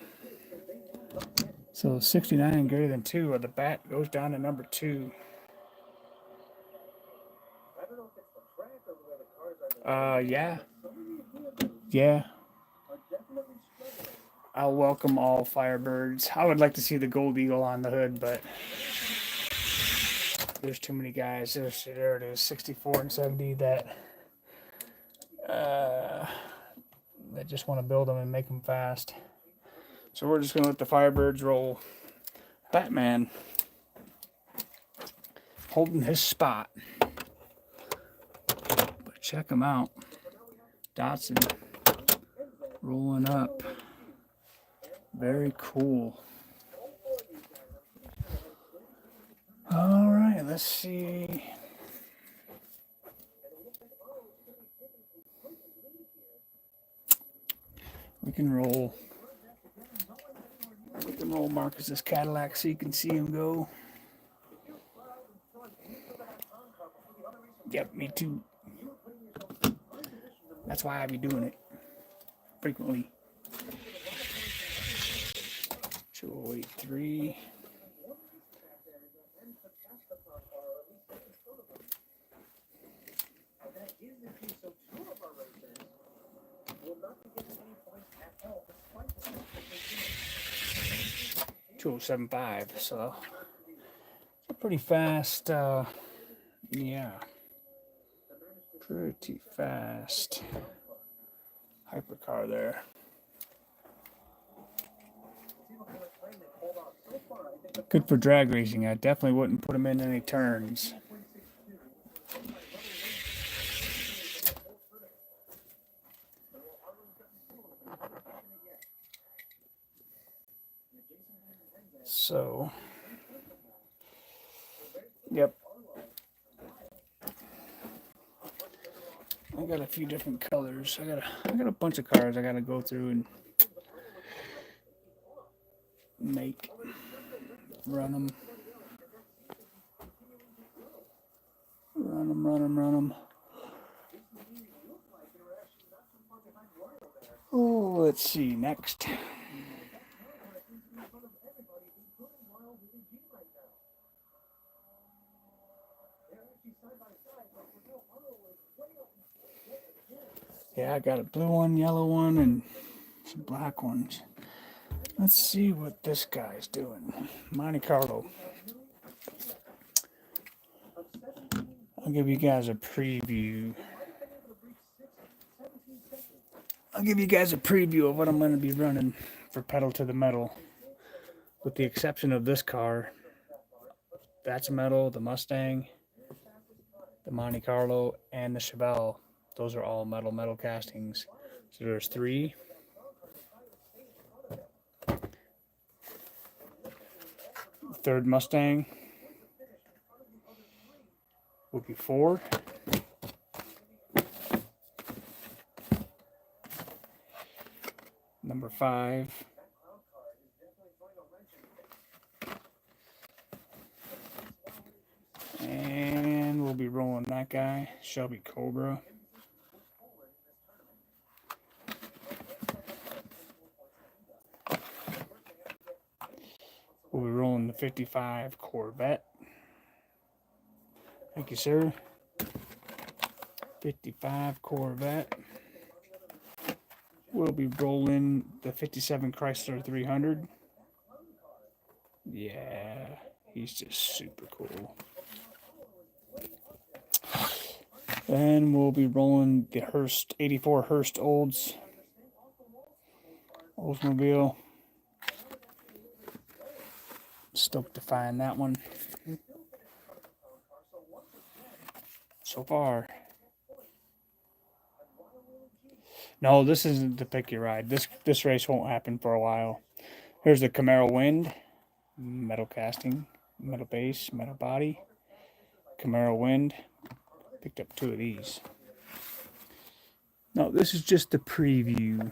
So 69 and greater than 2, or the Bat goes down to number 2. Yeah. Yeah. I'll welcome all Firebirds. I would like to see the Gold Eagle on the hood, but there's too many guys. There it is, 64 and 70 that just want to build them and make them fast. So we're just going to let the Firebirds roll. Batman holding his spot. But check him out. Datsun rolling up. Very cool. All right, let's see. We can roll Marcus's Cadillac so you can see him go. Yep, me too. That's why I be doing it frequently. 2083. .207.5, so pretty fast. Yeah, pretty fast hypercar there. Good for drag racing. I definitely wouldn't put him in any turns. So, yep. I got a few different colors. I got a bunch of cars I gotta go through and make, run them. Oh, let's see, next. Yeah, I got a blue one, yellow one, and some black ones. Let's see what this guy's doing. Monte Carlo. I'll give you guys a preview. Of what I'm going to be running for Pedal to the Metal. With the exception of this car. That's metal, the Mustang, the Monte Carlo, and the Chevelle. Those are all metal castings. So there's 3. Third Mustang will be 4. Number 5. And we'll be rolling that guy, Shelby Cobra. We'll be rolling the 55 Corvette. Thank you, sir. 55 Corvette. We'll be rolling the 57 Chrysler 300. Yeah, he's just super cool. Then we'll be rolling the Hearst 84 Hearst Oldsmobile. Stoked to find that one. So far. No, this isn't the pick your ride. This race won't happen for a while. Here's the Camaro Wind. Metal casting, metal base, metal body. Camaro Wind. Picked up 2 of these. No, this is just the preview.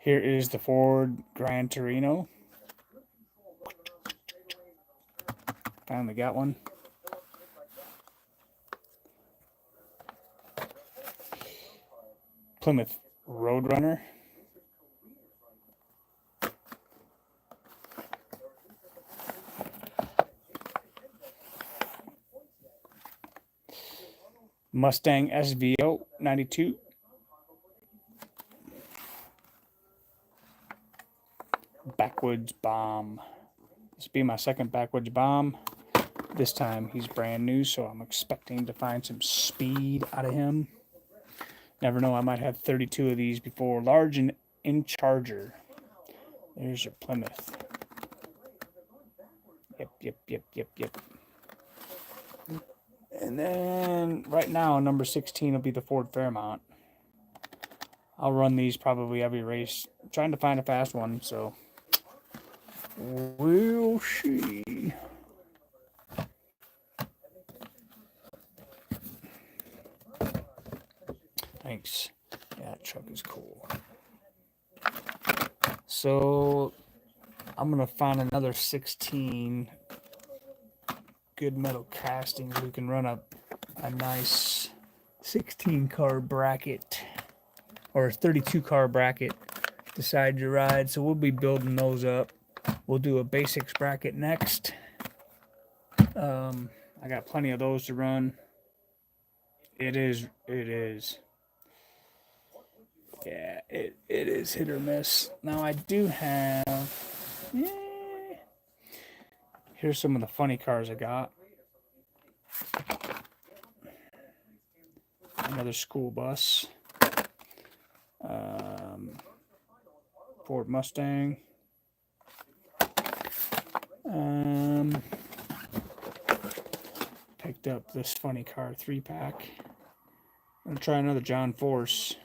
Here is the Ford Gran Torino. Finally got one. Plymouth Roadrunner. Mustang SVO 92. Backwoods Bomb. This will be my second Backwoods Bomb. This time he's brand new, so I'm expecting to find some speed out of him. Never know, I might have 32 of these before. Large and in Charger. There's your Plymouth. Yep. And then right now, number 16 will be the Ford Fairmont. I'll run these probably every race. I'm trying to find a fast one, so we'll see. Thanks. Yeah, that truck is cool. So I'm gonna find another 16 good metal castings. We can run a nice 16 car bracket or 32 car bracket. Decide your ride. So we'll be building those up. We'll do a basics bracket next. I got plenty of those to run. It is. Yeah, it is hit or miss. Now I do have. Here's some of the funny cars I got. Another school bus. Ford Mustang. Picked up this funny car 3-pack. I'm gonna try another John Force.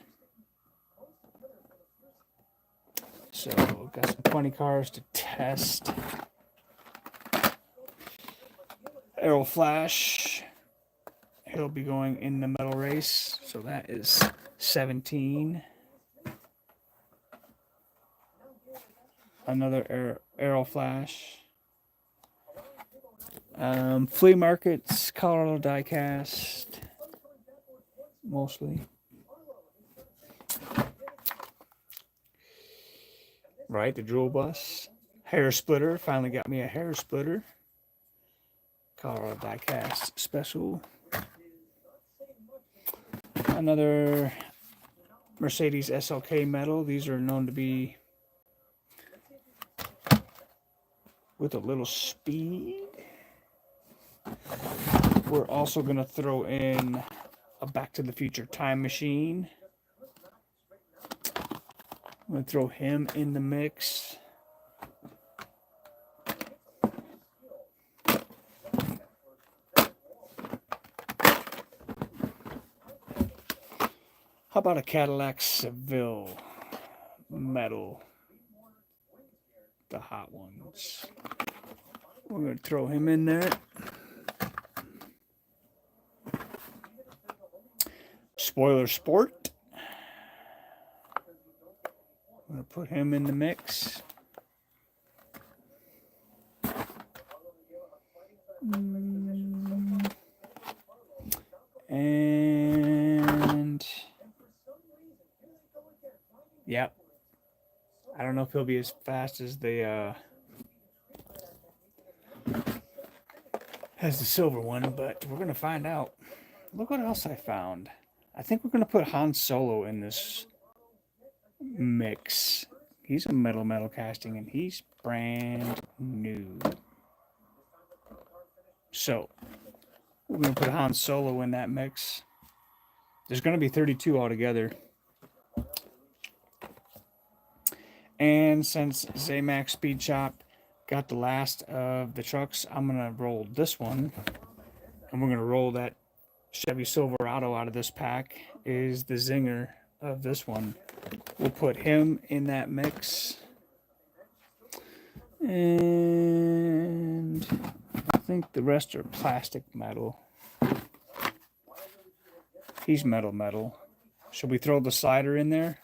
So got some funny cars to test. Arrow Flash. He'll be going in the metal race. So that is 17. Another Arrow Flash. Flea markets, Colorado diecast, mostly. Right, the Jewel Bus. Hair Splitter, finally got me a hair splitter. Colorado diecast special. Another Mercedes SLK metal. These are known to be with a little speed. We're also going to throw in a Back to the Future time machine. I'm going to throw him in the mix. How about a Cadillac Seville metal? The hot ones. We're going to throw him in there. Spoiler Sport. I'm going to put him in the mix. And yep. I don't know if he'll be as fast as the silver one, but we're gonna find out. Look what else I found. I think we're gonna put Han Solo in this mix. He's a metal casting, and he's brand new. So We're going to put Han Solo in that mix. There's going to be 32 altogether. And since Zamax Speed Chop got the last of the trucks, I'm going to roll this one. And we're going to roll that Chevy Silverado out of this pack. Is the zinger of this one. We'll put him in that mix. And I think the rest are plastic metal. He's metal. Should we throw the slider in there?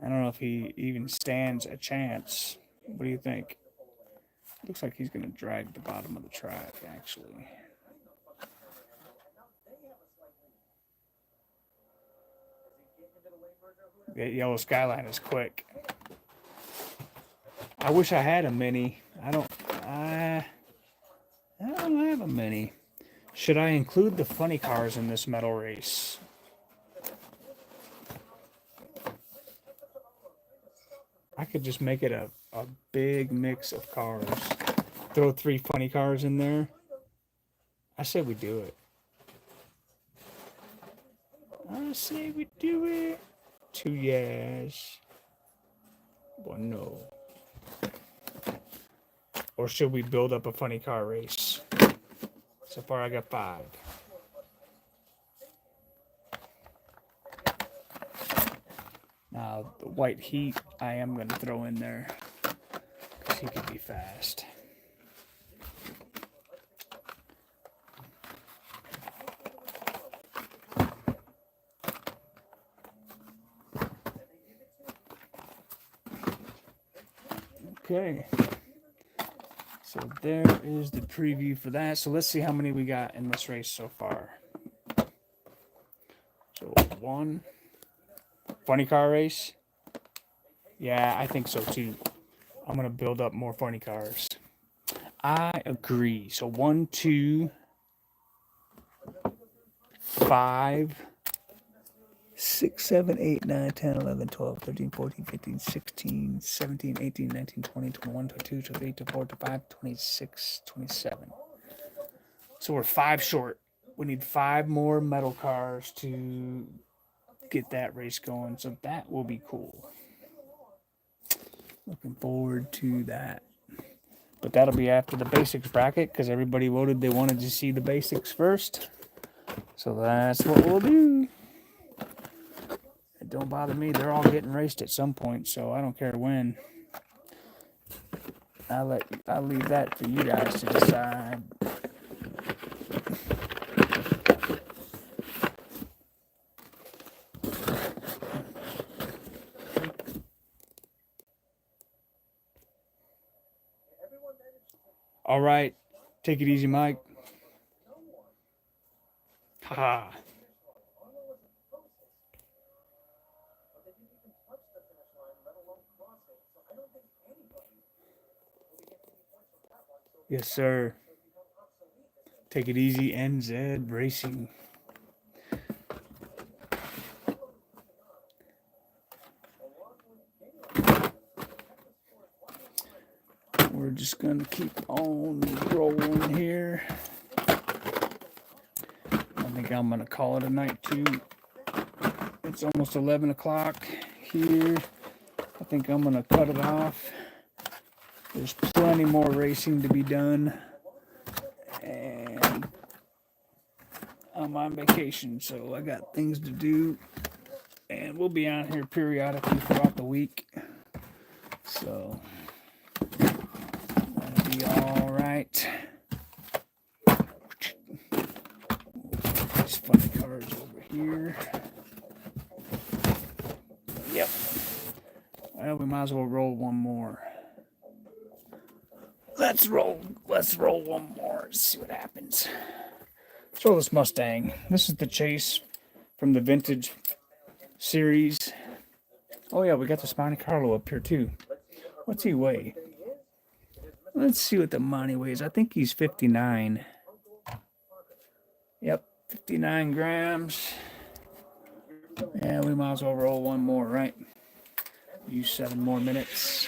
I don't know if he even stands a chance. What do you think? Looks like he's going to drag the bottom of the track, actually. That yellow Skyline is quick. I wish I had a mini. I don't have a mini. Should I include the funny cars in this metal race? I could just make it a big mix of cars. Throw 3 funny cars in there. I say we do it. I say we do it. 2 yes. 1 no. Or should we build up a funny car race? So far I got 5. Now the white heat I am going to throw in there because he can be fast. Okay, so there is the preview for that. So let's see how many we got in this race so far. So 1 funny car race. Yeah, I think so too. I'm gonna build up more funny cars. I agree. So 1, 2, 5, 6, 7, 8, 9, 10, 11, 12, 13, 14, 15, 16, 17, 18, 19, 20, 21, 22, 23, 24, 25, 26, 27. So we're 5 short. We need 5 more metal cars to get that race going. So that will be cool. Looking forward to that. But that'll be after the basics bracket because everybody voted they wanted to see the basics first. So that's what we'll do. It don't bother me. They're all getting raced at some point, so I don't care when. I'll leave that for you guys to decide. All right, take it easy, Mike. Haha. Yes, sir. Take it easy, NZ Racing. We're just going to keep on rolling here. I think I'm going to call it a night too. It's almost 11 o'clock here. I think I'm going to cut it off. There's plenty more racing to be done. And I'm on vacation, so I got things to do. And we'll be on here periodically throughout the week. So that'll be all right. These funny cars over here. Yep. Well, we might as well roll one more. Let's roll one more. See what happens. Let's roll this Mustang. This is the Chase from the Vintage series. Oh yeah, we got the Monte Carlo up here too. What's he weigh? Let's see what the Monte weighs. I think he's 59. Yep, 59 grams. Yeah, we might as well roll one more, right? Use 7 more minutes.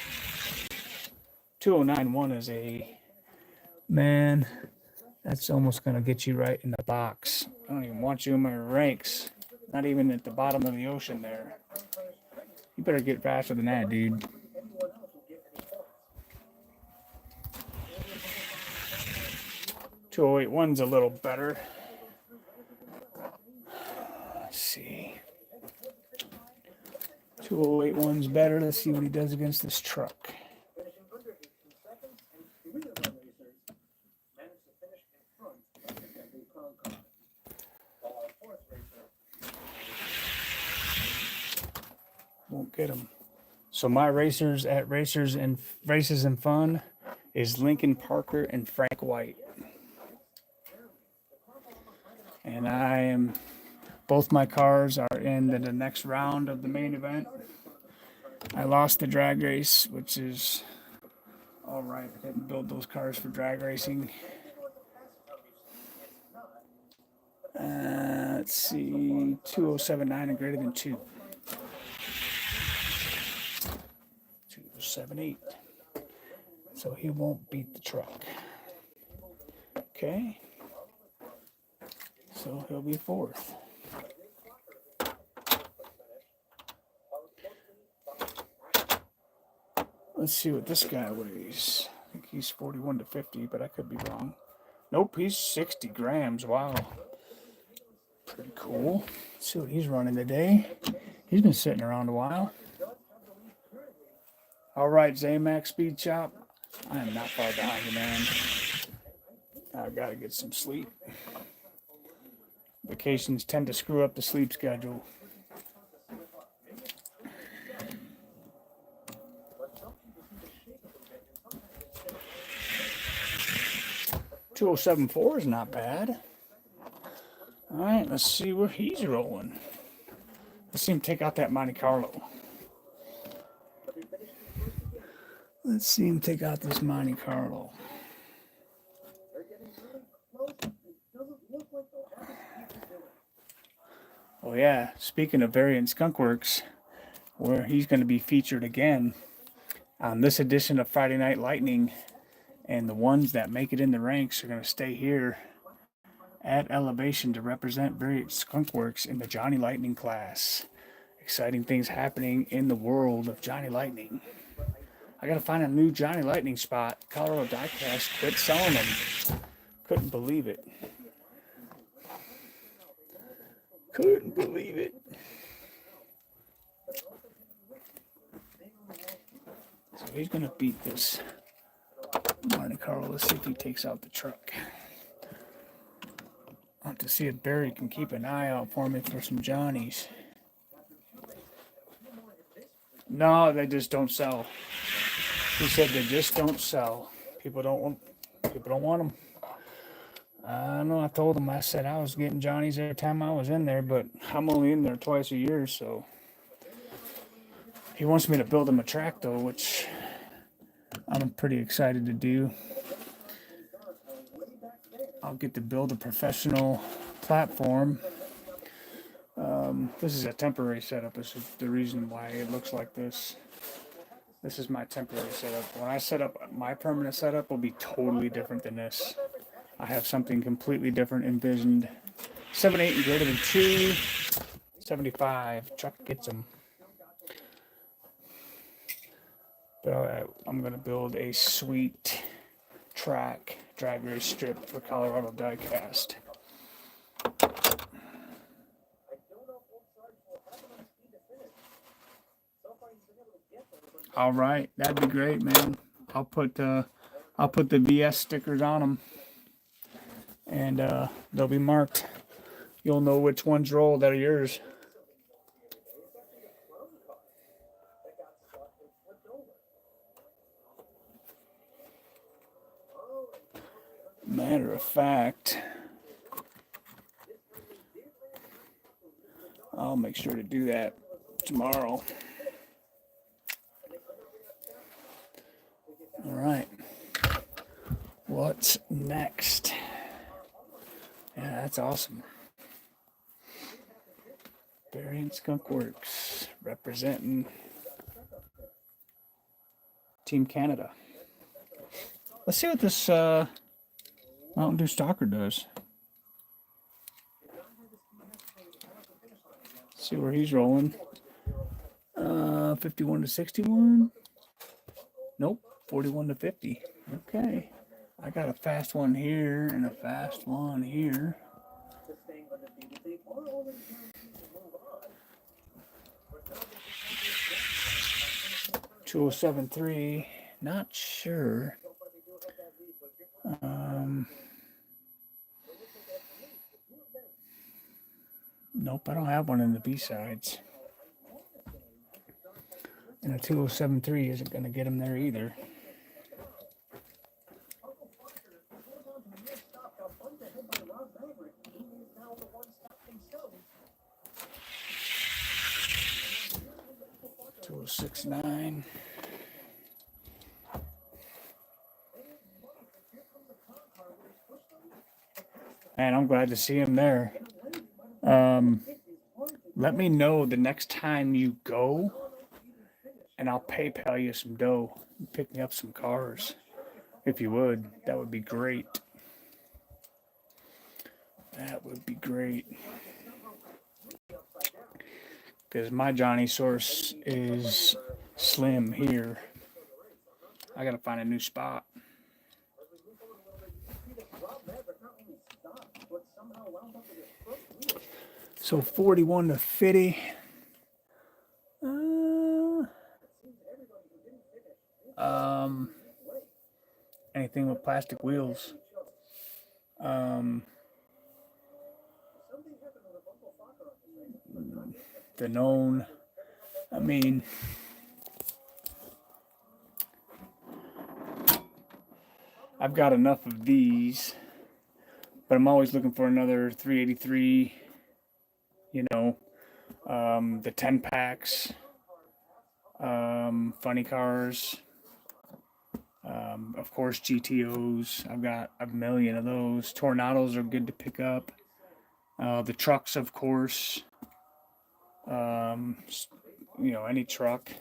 2091 is a Man, that's almost going to get you right in the box. I don't even want you in my ranks. Not even at the bottom of the ocean there. You better get faster than that, dude. .208.1's a little better. Let's see. 208.1's better. Let's see what he does against this truck. Won't get him. So my racers at Races and Fun is Lincoln Parker and Frank White. And both my cars are in the next round of the main event. I lost the drag race, which is all right. I didn't build those cars for drag racing. Let's see, 2079 and greater than 2. 2078. So he won't beat the truck. Okay. So he'll be 4th. Let's see what this guy weighs. I think he's 41 to 50, but I could be wrong. Nope, he's 60 grams. Wow. Pretty cool. Let's see what he's running today. He's been sitting around a while. All right, Zamax Speed Chop. I am not far behind you, man. I gotta get some sleep. Vacations tend to screw up the sleep schedule. .2074 is not bad. All right, let's see where he's rolling. Let's see him take out that Monte Carlo. Let's see him take out this Monte Carlo. Oh yeah, speaking of Variant Skunkworks, where he's going to be featured again on this edition of Friday Night Lightning, and the ones that make it in the ranks are going to stay here at Elevation to represent Variant Skunkworks in the Johnny Lightning class. Exciting things happening in the world of Johnny Lightning. I got to find a new Johnny Lightning spot. Colorado Diecast quit selling them. Couldn't believe it. Couldn't believe it. So he's going to beat this Monte Carlo. Let's see if he takes out the truck. I'll have to see if Barry can keep an eye out for me for some Johnnies. No, they just don't sell. He said they just don't sell. People don't want them. I know I told him, I said I was getting Johnnies every time I was in there, but I'm only in there twice a year, so. He wants me to build him a track, though, which I'm pretty excited to do. I'll get to build a professional platform. This is a temporary setup. This is the reason why it looks like this. This is my temporary setup. When I set up my permanent setup, will be totally different than this. I have something completely different envisioned. 78 and greater than 2. 75. Truck gets them. But I'm going to build a sweet track drag race strip for Colorado Diecast. All right, that'd be great, man. I'll put the VS stickers on them, and they'll be marked. You'll know which ones roll that are yours. Matter of fact, I'll make sure to do that tomorrow. All right. What's next? Yeah, that's awesome. Variant Skunkworks representing Team Canada. Let's see what this Mountain Dew Stalker does. See where he's rolling. 51 to 61. Nope, 41 to 50. Okay. I got a fast one here and a fast one here. 2073. Not sure. Nope, I don't have one in the B-sides. And a 2073 isn't going to get him there either. Two 69. And I'm glad to see him there. Let me know the next time you go, and I'll PayPal you some dough. Pick me up some cars, if you would. That would be great. That would be great. Because my Johnny source is slim here. I gotta find a new spot. So 41 to 50. Anything with plastic wheels. The known. I mean, I've got enough of these, but I'm always looking for another 383. You know, the 10 packs, funny cars, of course GTOs. I've got a million of those. Tornadoes are good to pick up. The trucks, of course. You know, any truck.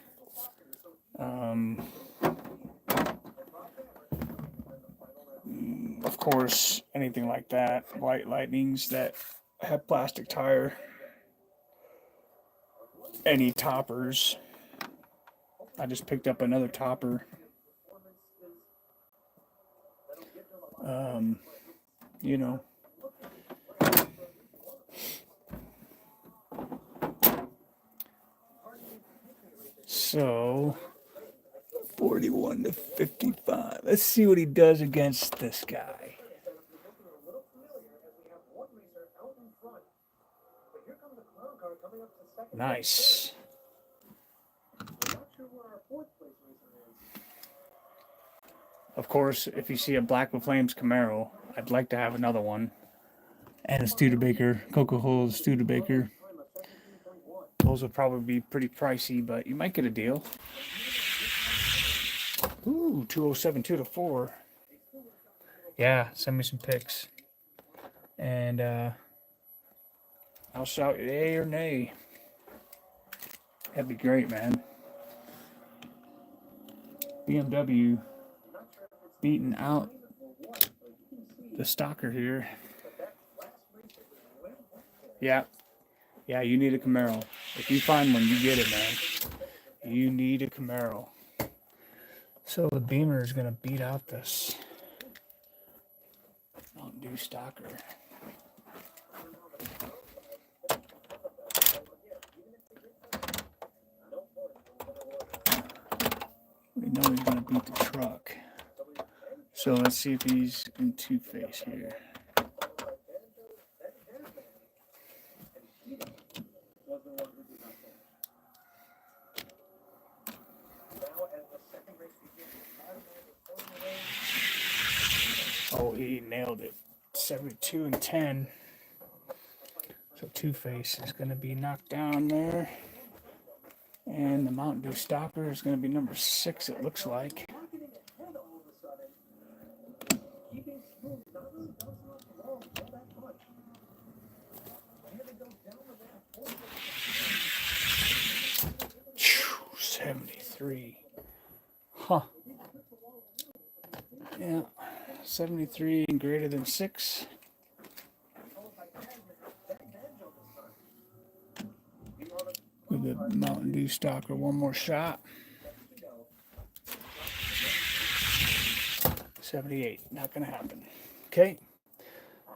Of course, anything like that. White Lightnings that have plastic tire. Any toppers. I just picked up another topper. You know. So 41 to 55. Let's see what he does against this guy. Nice. Of course, if you see a Black with Flames Camaro, I'd like to have another one. And a Studebaker, Coca-Cola Studebaker. Those will probably be pretty pricey, but you might get a deal. Ooh, 2072 to 4. Yeah, send me some pics. And I'll shout yay or nay. That'd be great, man. BMW beating out the stalker here. Yeah. Yeah, you need a Camaro. If you find one, you get it, man. You need a Camaro. So the Beamer is going to beat out this Mountain Dew Stalker. We know he's going to beat the truck. So let's see if he's in two-face here. Oh, he nailed it. 72 and 10. So two-face is going to be knocked down there. And the Mountain Dew Stalker is going to be number 6, it looks like. Phew, 73. Huh. Yeah. 73 and greater than 6. Give the Mountain Dew stalker one more shot. 78, not going to happen. Okay,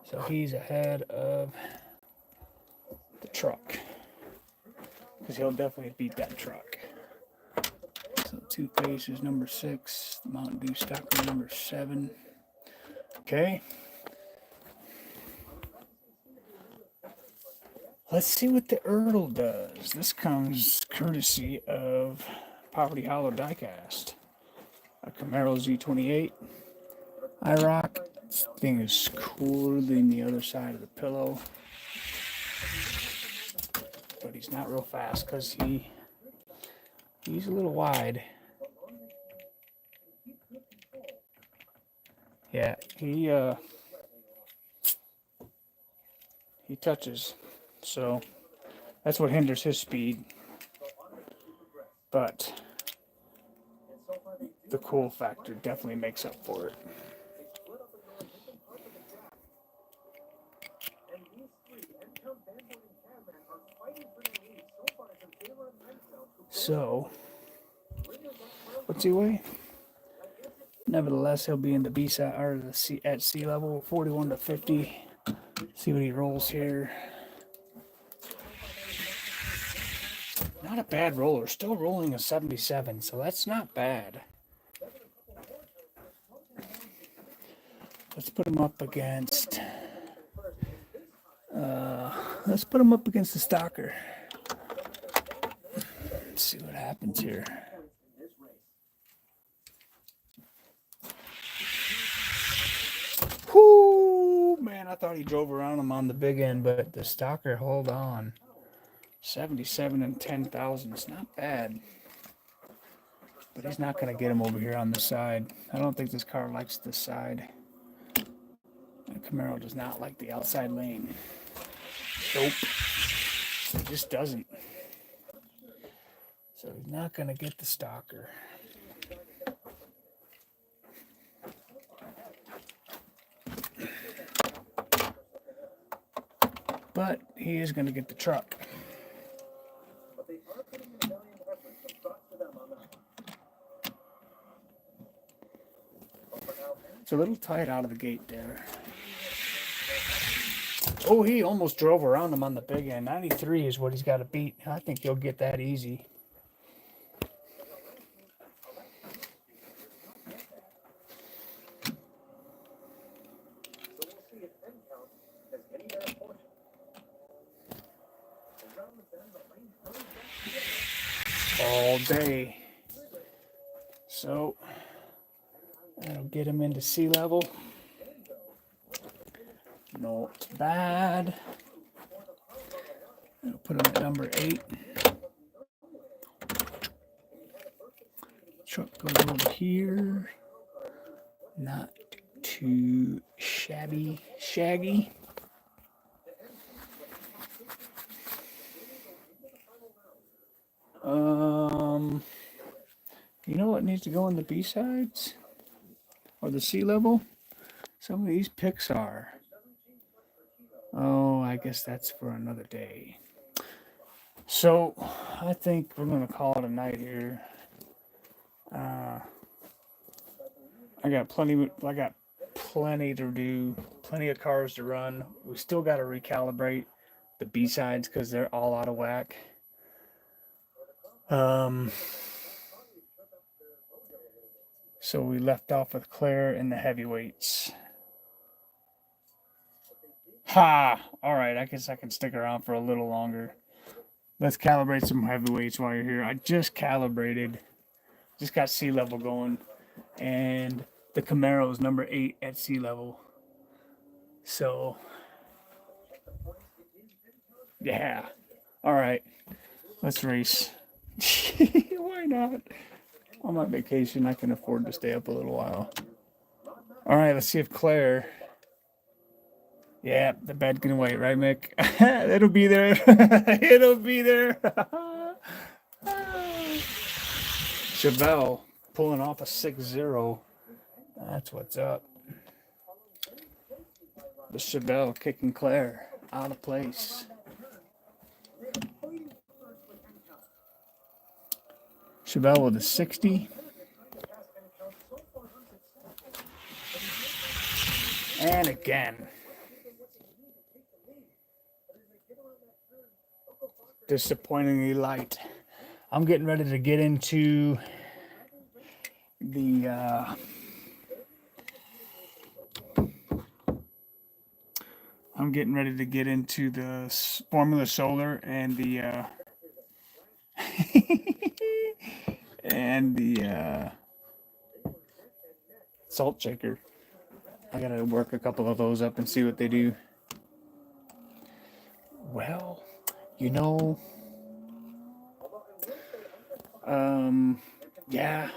so he's ahead of the truck because he'll definitely beat that truck. So Two-Face is number 6, the Mountain Dew stalker number 7. Okay. Let's see what the Erdl does. This comes courtesy of Poverty Hollow Diecast. A Camaro Z28. IROC. This thing is cooler than the other side of the pillow. But he's not real fast because he's a little wide. Yeah, he touches. So that's what hinders his speed. But the cool factor definitely makes up for it. So, what's he weigh? Nevertheless, he'll be in the B side or the C at sea level, 41 to 50. See what he rolls here. Not a bad roller. Still rolling a 77, so that's not bad. Let's put him up against. Let's put him up against the stalker. Let's see what happens here. Whoo, man! I thought he drove around him on the big end, but the stalker, hold on. 77 and 10,000. It's not bad. But he's not going to get him over here on the side. I don't think this car likes this side. The Camaro does not like the outside lane. Nope. It just doesn't. So he's not going to get the stalker. But he is going to get the truck. It's a little tight out of the gate there. Oh, he almost drove around him on the big end. 93 is what he's got to beat. I think he'll get that easy. All day. So that'll get him into sea level. Not bad. I'll put him at number 8. Truck goes over here. Not too shaggy. You know what needs to go in the B-sides? Or the sea level? Some of these picks are. Oh, I guess that's for another day. So, I think we're going to call it a night here. I got plenty to do, plenty of cars to run. We still got to recalibrate the B-sides because they're all out of whack. So we left off with Claire and the heavyweights. Ha! Alright, I guess I can stick around for a little longer. Let's calibrate some heavyweights while you're here. I just calibrated. Just got sea level going. And the Camaro is number 8 at sea level. So, yeah. Alright. Let's race. Why not? On my vacation, I can afford to stay up a little while. Alright, let's see if Claire... Yeah, the bed can wait, right, Mick? It'll be there. It'll be there. Chevelle pulling off a 6-0. That's what's up. the Chevelle kicking Claire out of place. Chevelle with a 60. And again. Disappointingly light. I'm getting ready to get into the Formula Solar and the and the salt shaker. I gotta work a couple of those up and see what they do. Well, you know, yeah.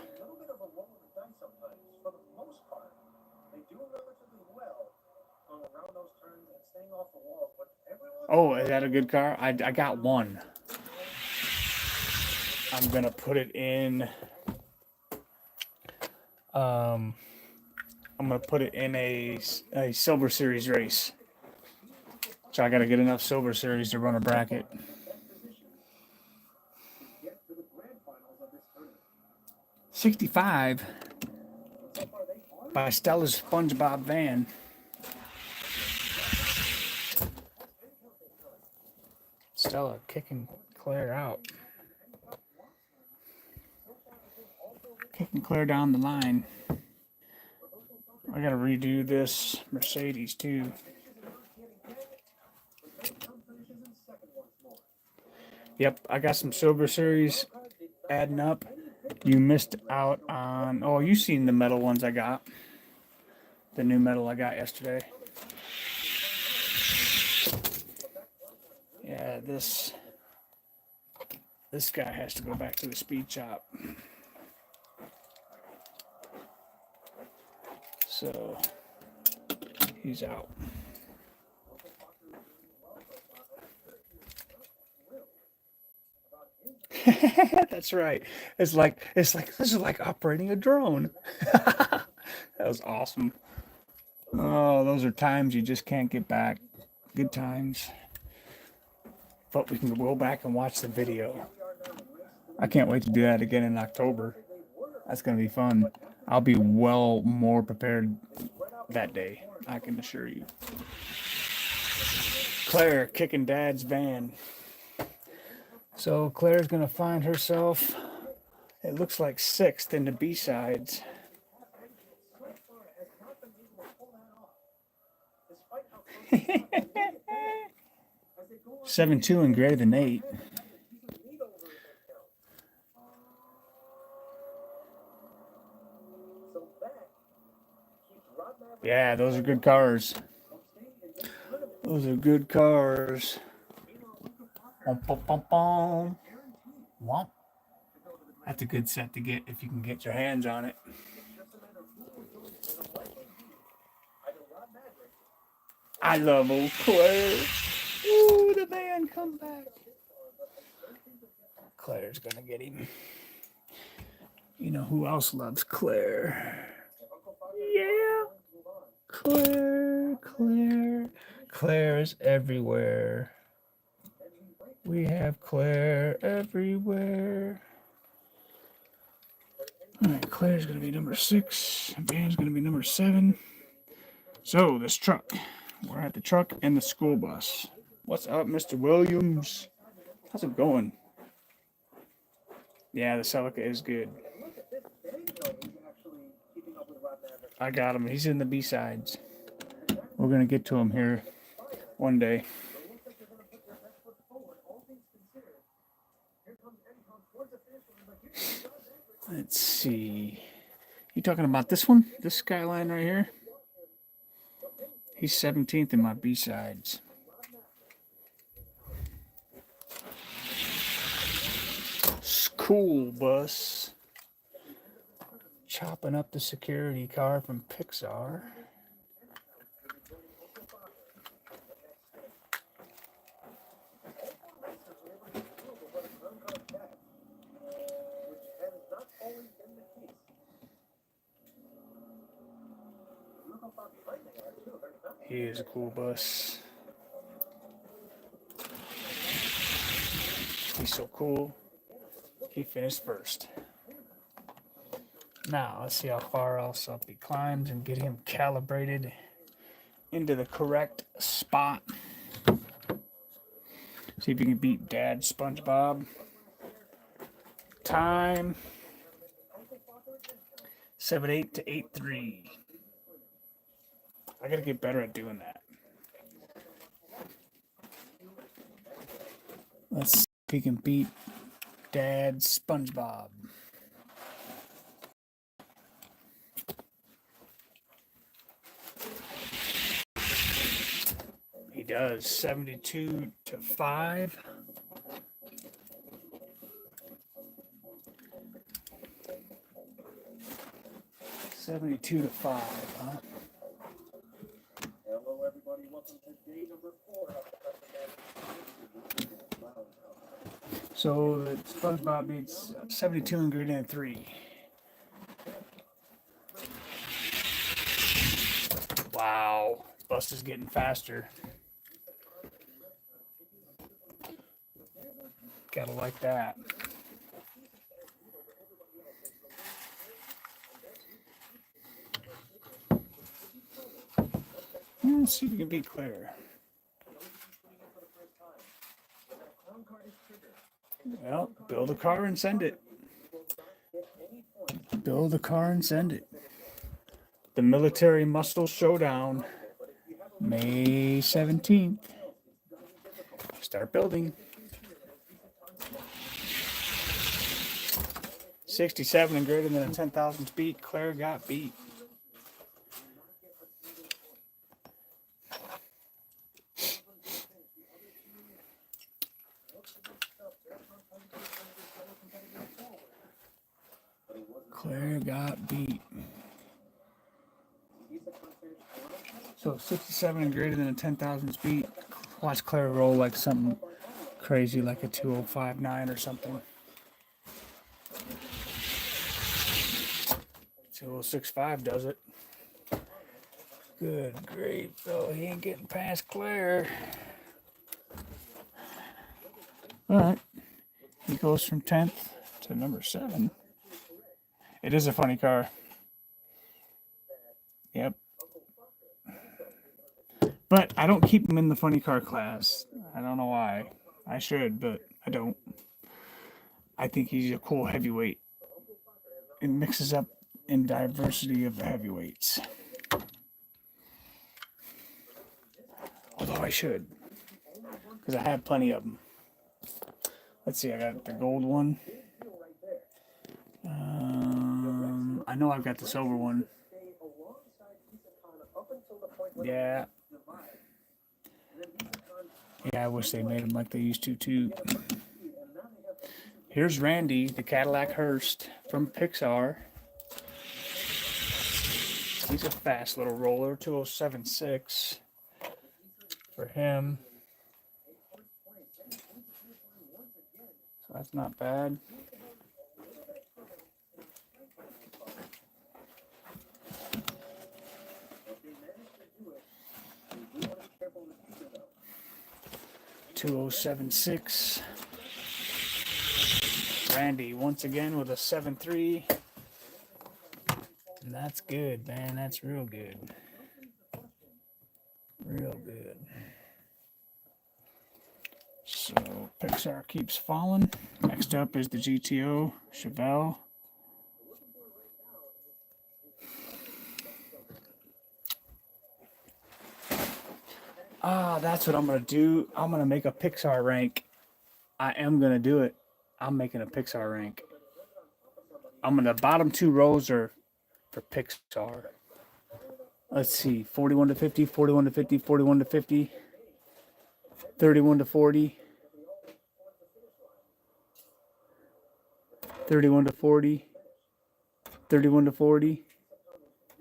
Oh, is that a good car? I got one. I'm gonna put it in. I'm gonna put it in a Silver Series race. So I gotta get enough Silver Series to run a bracket. '65 by Stella's SpongeBob van. Stella kicking Claire out. Kicking Claire down the line. I gotta redo this Mercedes too. Yep, I got some Silver Series adding up. You missed out on... Oh, you seen the metal ones I got. The new metal I got yesterday. Yeah, this guy has to go back to the speed shop. So, he's out. That's right. It's like this is like operating a drone. That was awesome. Oh, those are times you just can't get back. Good times. But we can go back and watch the video. I can't wait to do that again in October. That's going to be fun. I'll be well more prepared that day, I can assure you. Claire kicking Dad's van. So Claire's going to find herself, it looks like 6th in the B-sides. (7.2) and greater than 8. Yeah, those are good cars. Those are good cars. Womp. That's a good set to get if you can get your hands on it. I love old Claire. Ooh, the man come back. Claire's gonna get him. You know who else loves Claire? Yeah. Claire. Claire's everywhere. We have Claire everywhere. All right, Claire's gonna be number 6. Van's gonna be number 7. So this truck. We're at the truck and the school bus. What's up, Mr. Williams? How's it going? Yeah, the Celica is good. I got him. He's in the B-sides. We're going to get to him here one day. Let's see. You talking about this one? This Skyline right here? He's 17th in my B-sides. School bus. Chopping up the security car from Pixar. He is a cool bus. He's so cool. He finished first. Now, let's see how far else up he climbs and get him calibrated into the correct spot. See if you can beat Dad SpongeBob. Time 7.8 to 8.3. I gotta get better at doing that. Let's see if he can beat Dad SpongeBob. He does 72 to 5. $72 to 5, huh? Hello, everybody. Welcome to day number 4 of the So the SpongeBob beats 72 in gradient 3. Wow, bus is getting faster. Gotta like that. Let's see if we can beat Claire. Well, build a car and send it. Build a car and send it. The Military Muscle Showdown, May 17th. Start building. 67 and greater than a 10,000 speed. Claire got beat. Claire got beat. So 67 and greater than a 10,000 speed. Watch Claire roll like something crazy, like a 2059 or something. 2065 does it. Good grief, though. He ain't getting past Claire. All right. He goes from 10th to number 7. It is a funny car. Yep. But I don't keep him in the funny car class. I don't know why. I should, but I don't. I think he's a cool heavyweight. It mixes up in diversity of the heavyweights. Although I should, because I have plenty of them. Let's see, I got the gold one. I know I've got the silver one. Yeah. Yeah, I wish they made them like they used to too. Here's Randy, the Cadillac Hearst from Pixar. He's a fast little roller, 2076 for him. So that's not bad. $2,076. Randy once again with a 7.3. And that's good, man. That's real good. Real good. So Pixar keeps falling. Next up is the GTO Chevelle. That's what I'm going to do. I'm going to make a Pixar rank. I am going to do it. I'm making a Pixar rank. The bottom 2 rows are for Pixar. Let's see. 41 to 50, 41 to 50, 41 to 50, 31 to 40, 31 to 40, 31 to 40,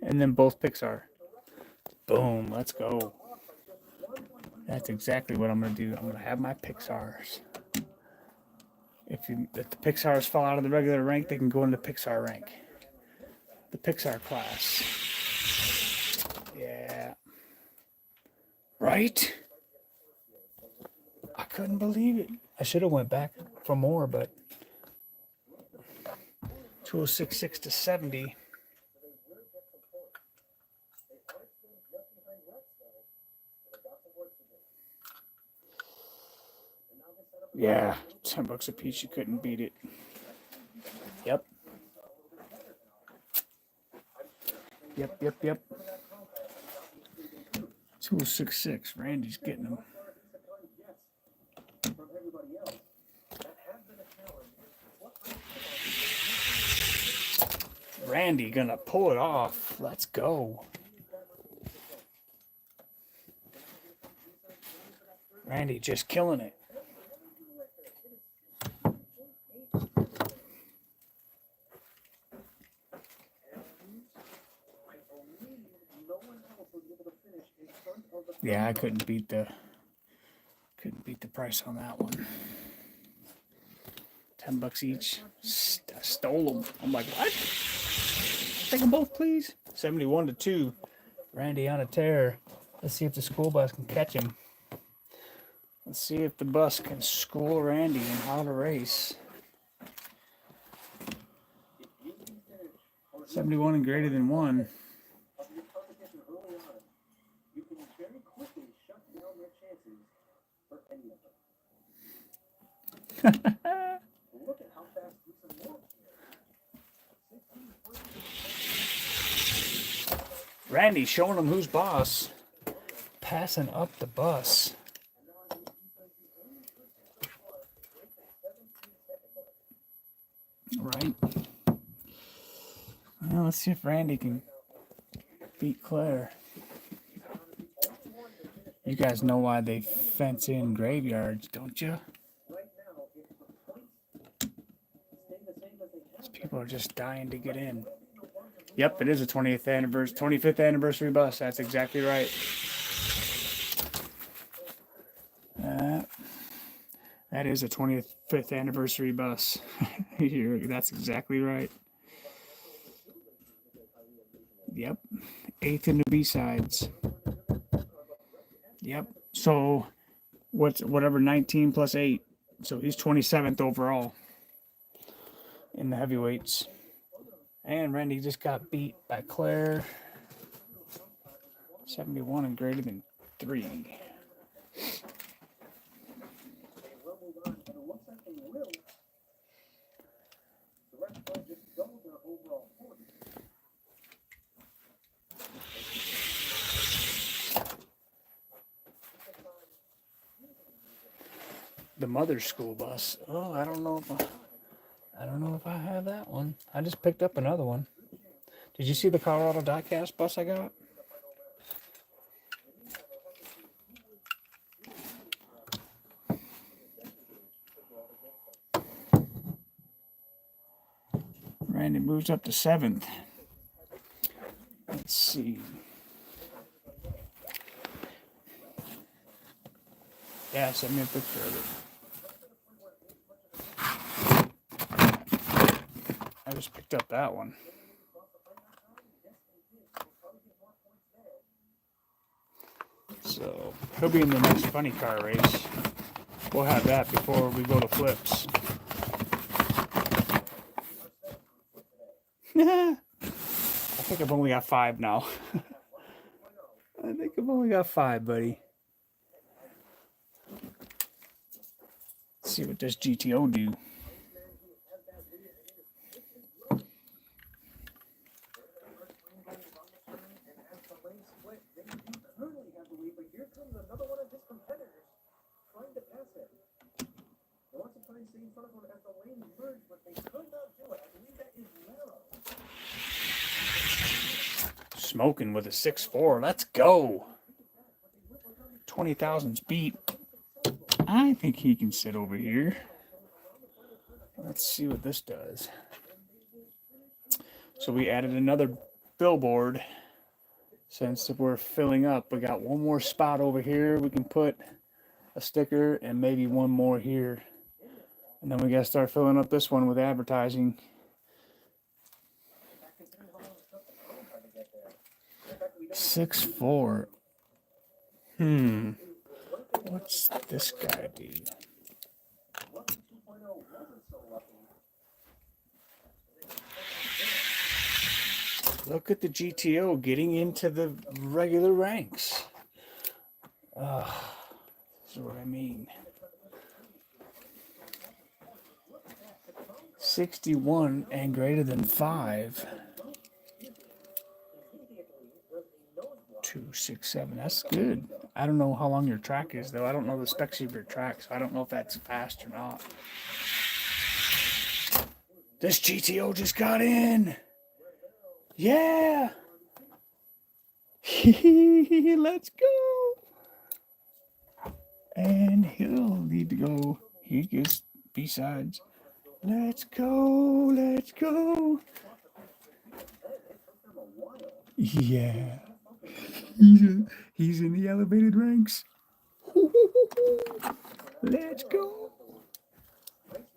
and then both Pixar. Boom. Let's go. That's exactly what I'm going to do. I'm going to have my Pixars. If the Pixars fall out of the regular rank, they can go into the Pixar rank. The Pixar class. Yeah. Right? I couldn't believe it. I should have went back for more, but 2066 to 70. Yeah, $10 a piece. You couldn't beat it. Yep. Yep. 2066. Randy's getting them. Randy gonna pull it off. Let's go. Randy just killing it. Yeah, I couldn't beat the price on that one. $10 each. I stole them. I'm like, what? Take them both, please. 71 to 2. Randy on a tear. Let's see if the school bus can catch him. Let's see if the bus can school Randy in how to race. 71 and greater than 1. Randy showing him who's boss. Passing up the bus. Right. Well, let's see if Randy can beat Claire. You guys know why they fence in graveyards, don't you? These people are just dying to get in. Yep, it is a 25th anniversary bus. That's exactly right. That is a 25th anniversary bus. That's exactly right. Yep. 8th in the B-sides. Yep. So whatever 19 plus 8. So he's 27th overall in the heavyweights. And Randy just got beat by Claire. 71 and greater than 3. The mother's school bus. Oh, I don't know if I have that one. I just picked up another one. Did you see the Colorado Diecast bus I got? Randy moves up to 7th. Let's see. Yeah, send me a picture of it. I just picked up that one. So he'll be in the next funny car race. We'll have that before we go to flips. I think I've only got 5 now. I think I've only got 5, buddy. Let's see what this GTO do. Smoking with a 6.4. Let's go. 20,000's beat. I think he can sit over here. Let's see what this does. So we added another billboard. Since we're filling up, we got one more spot over here. We can put a sticker and maybe one more here. And then we got to start filling up this one with advertising. $6.4. What's this guy do? Look at the GTO getting into the regular ranks. This is what I mean. 61 and greater than 5. 2, 6, 7. That's good. I don't know how long your track is, though. I don't know the specs of your track, so I don't know if that's fast or not. This GTO just got in. Yeah. Let's go. And he'll need to go. He gets B-sides. Let's go. Let's go. Yeah. He's in the elevated ranks. Let's go.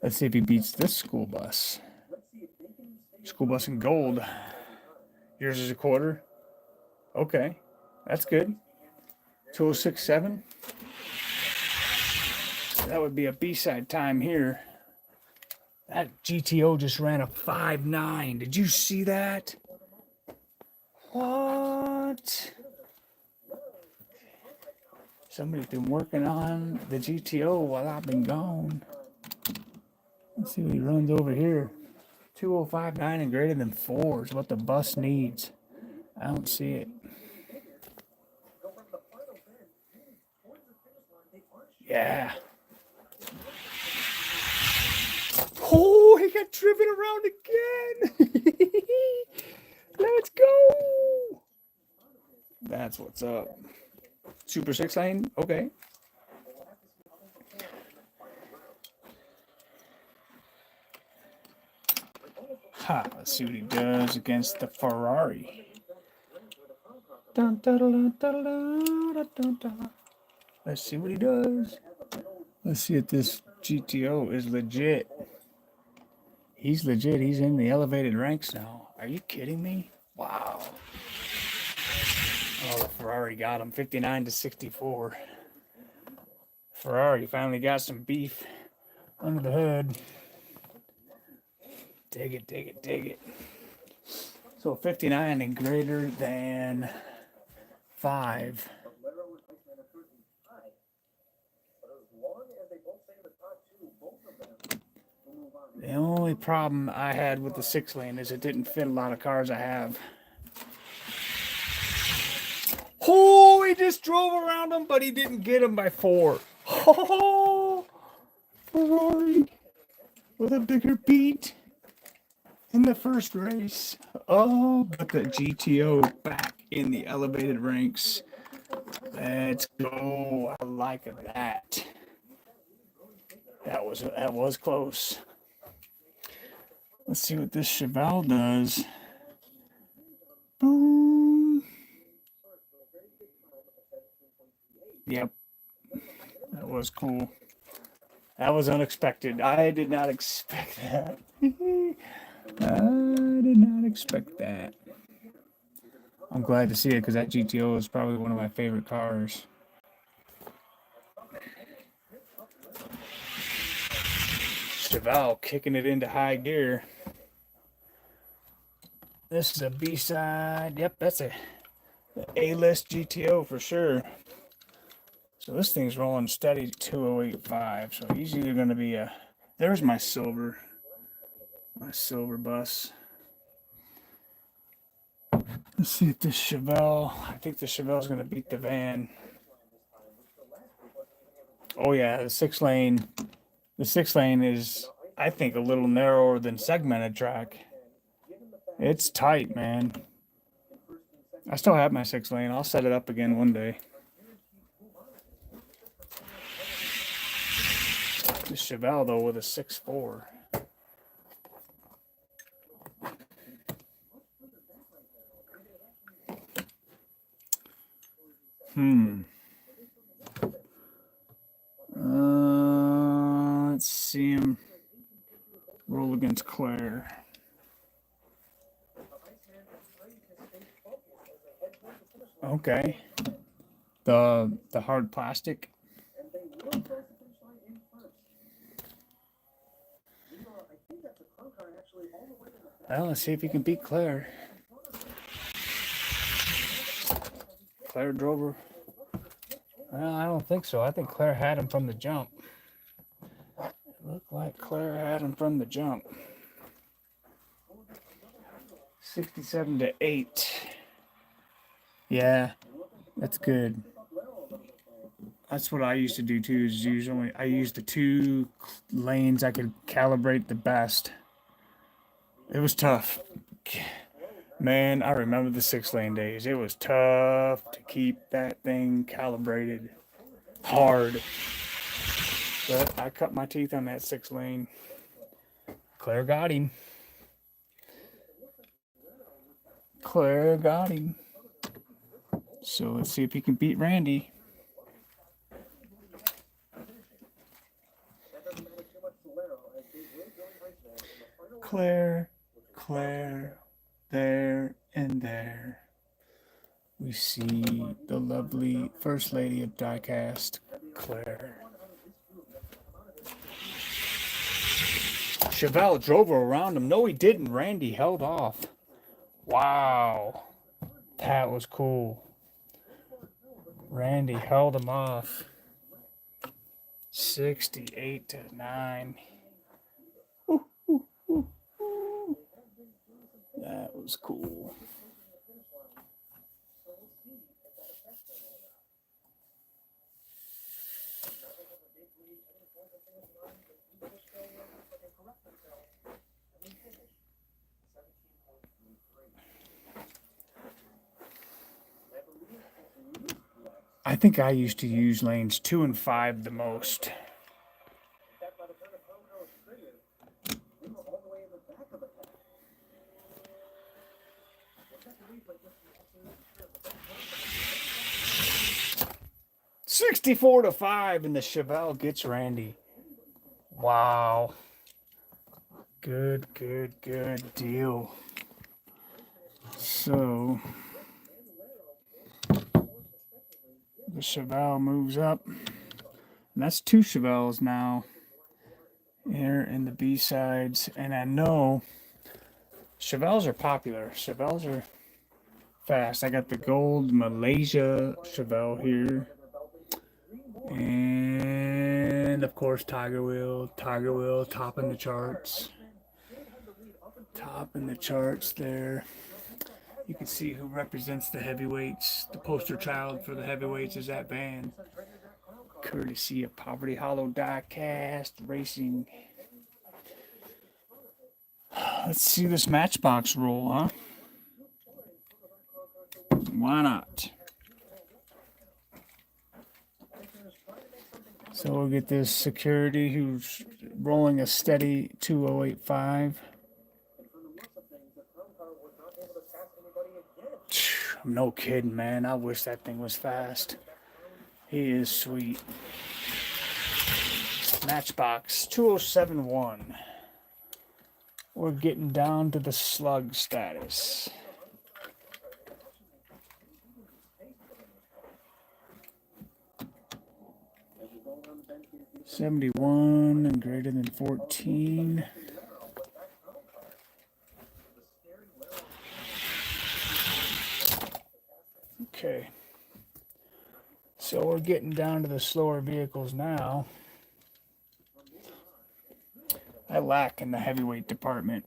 Let's see if he beats this school bus. School bus in gold. Yours is a quarter. Okay. That's good. 2067. That would be a B-side time here. That GTO just ran a 5.9. Did you see that? What? Somebody's been working on the GTO while I've been gone. Let's see what he runs over here. 2059 and greater than 4 is what the bus needs. I don't see it. Yeah. Oh, he got driven around again. Let's go. That's what's up. Super 6 lane? Okay. Ha, let's see what he does against the Ferrari. Dun, dun, dun, dun, dun, dun, dun, dun. Let's see what he does. Let's see if this GTO is legit. He's legit. He's in the elevated ranks now. Are you kidding me? Wow. Oh, the Ferrari got him. 59 to 64. Ferrari finally got some beef under the hood. Dig it, dig it, dig it. So 59 and greater than 5. The only problem I had with the 6 lane is it didn't fit a lot of cars I have. Oh, he just drove around him, but he didn't get him by 4. Oh, Ferrari with a bigger beat in the first race. Oh, but the GTO back in the elevated ranks. Let's go. I like that. That was close. Let's see what this Chevelle does. Boom. Yep. That was cool. That was unexpected. I did not expect that. I did not expect that. I'm glad to see it because that GTO is probably one of my favorite cars. Chevelle kicking it into high gear. This is a B-side. Yep, that's a A-list GTO for sure. So this thing's rolling steady 2085. So he's either going to be a... There's my silver bus. Let's see if this Chevelle... I think the Chevelle's going to beat the van. Oh yeah, the 6 lane... The 6 lane is, I think, a little narrower than segmented track. It's tight, man. I still have my 6 lane. I'll set it up again one day. The Chevelle, though, with a 6.4. Let's see him roll against Claire. Okay. The hard plastic. Well, let's see if you can beat Claire. Claire drove her. Well, I don't think so. I think Claire had him from the jump. It looked like Claire had him from the jump. 67-8. Yeah, that's good. That's what I used to do too. Is usually I used the 2 lanes I could calibrate the best. It was tough. Man, I remember the 6-lane days. It was tough to keep that thing calibrated hard. But I cut my teeth on that 6-lane. Claire got him. Claire got him. So let's see if he can beat Randy. Claire, Claire, there and there. We see the lovely First Lady of Diecast, Claire. Chevelle drove her around him. No, he didn't. Randy held off. Wow. That was cool. Randy held him off. 68-9. That was cool. I think I used to use lanes 2 and 5 the most. $64-5, and the Chevelle gets Randy. Wow. Good deal. So the Chevelle moves up. And that's 2 Chevelles now here in the B-sides. And I know Chevelles are popular. Chevelles are fast. I got the gold Malaysia Chevelle here. And of course Tiger Wheel topping the charts. Topping the charts there. You can see who represents the heavyweights. The poster child for the heavyweights is that van. Courtesy of Poverty Hollow Diecast Racing. Let's see this Matchbox roll, huh? Why not? So we'll get this security who's rolling a steady 2085. No kidding, man. I wish that thing was fast. He is sweet. Matchbox 2071. We're getting down to the slug status. $71 and greater than 14. Okay. So we're getting down to the slower vehicles now. I lack in the heavyweight department.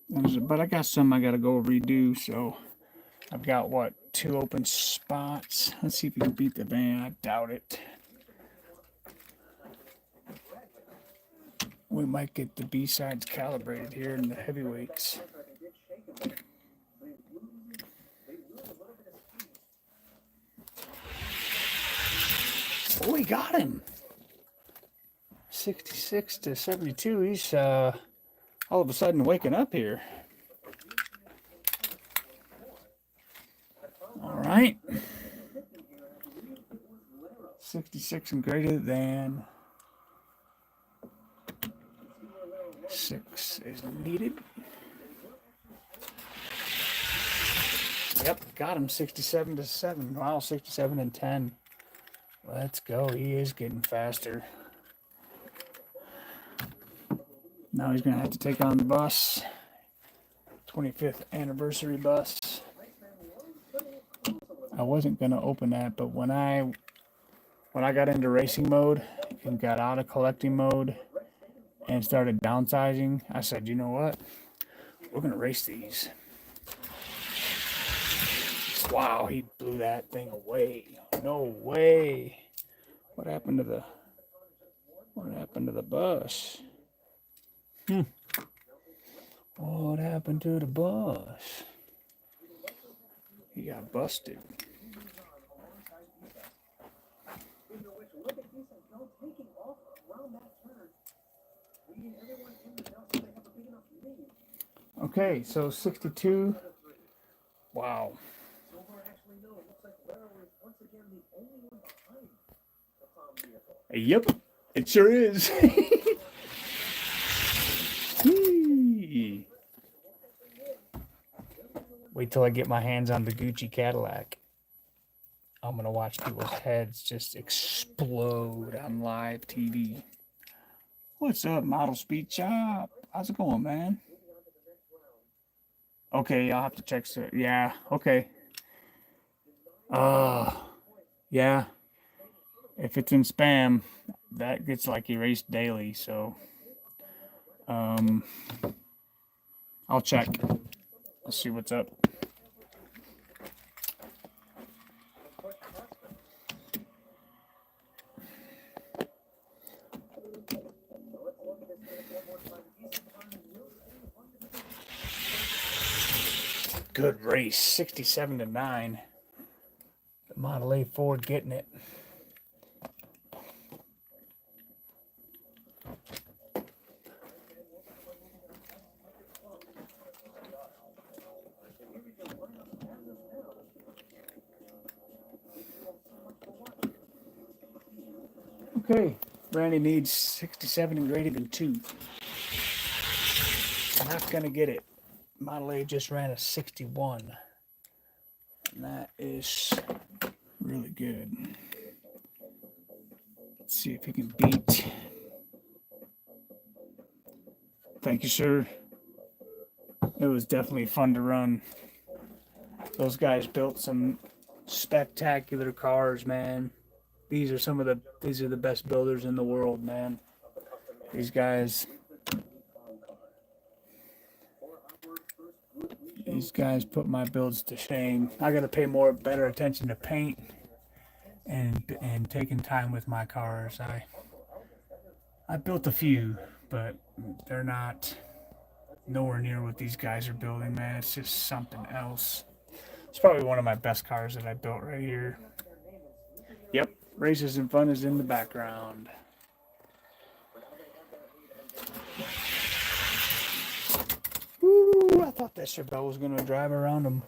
But I got some I got to go redo, so I've got, what, 2 open spots. Let's see if we can beat the van. I doubt it. We might get the B-sides calibrated here in the heavyweights. Oh, we got him. 66-72. He's all of a sudden waking up here. All right. 66 and greater than 6 is needed. Yep, got him 67-7. Wow, 67-10. Let's go. He is getting faster. Now he's going to have to take on the bus. 25th anniversary bus. I wasn't going to open that, but when I got into racing mode and got out of collecting mode and started downsizing, I said, you know what? We're going to race these. Wow, he blew that thing away. No way. What happened to the bus? What happened to the bus? He got busted. Okay, so 62. Wow. Yep, it sure is. Wait till I get my hands on the Gucci Cadillac. I'm going to watch people's heads just explode on live TV. What's up, Model Speed Shop? How's it going, man? Okay, I'll have to check. Yeah, okay. Yeah. If it's in spam, that gets like erased daily, so I'll check. Let's see what's up. Good race, 67-9. The Model A Ford getting it. Okay, Randy needs 67 and greater than 2. I'm not going to get it. Model A just ran a 61. And that is really good. Let's see if he can beat. Thank you, sir. It was definitely fun to run. Those guys built some spectacular cars, man. These are the best builders in the world, man. These guys put my builds to shame. I got to pay better attention to paint and taking time with my cars. I built a few, but they're not nowhere near what these guys are building, man. It's just something else. It's probably one of my best cars that I built right here. Yep, Races and Fun is in the background. Woo, I thought that Chevelle was going to drive around him.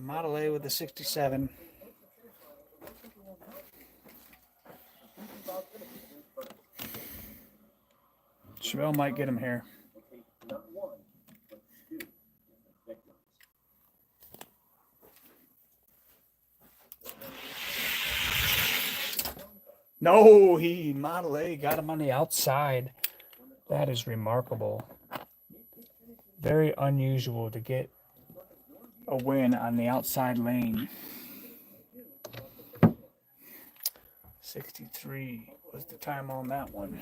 Model A with the 67. Chevelle might get him here. No, Model A got him on the outside. That is remarkable. Very unusual to get a win on the outside lane. 63 was the time on that one.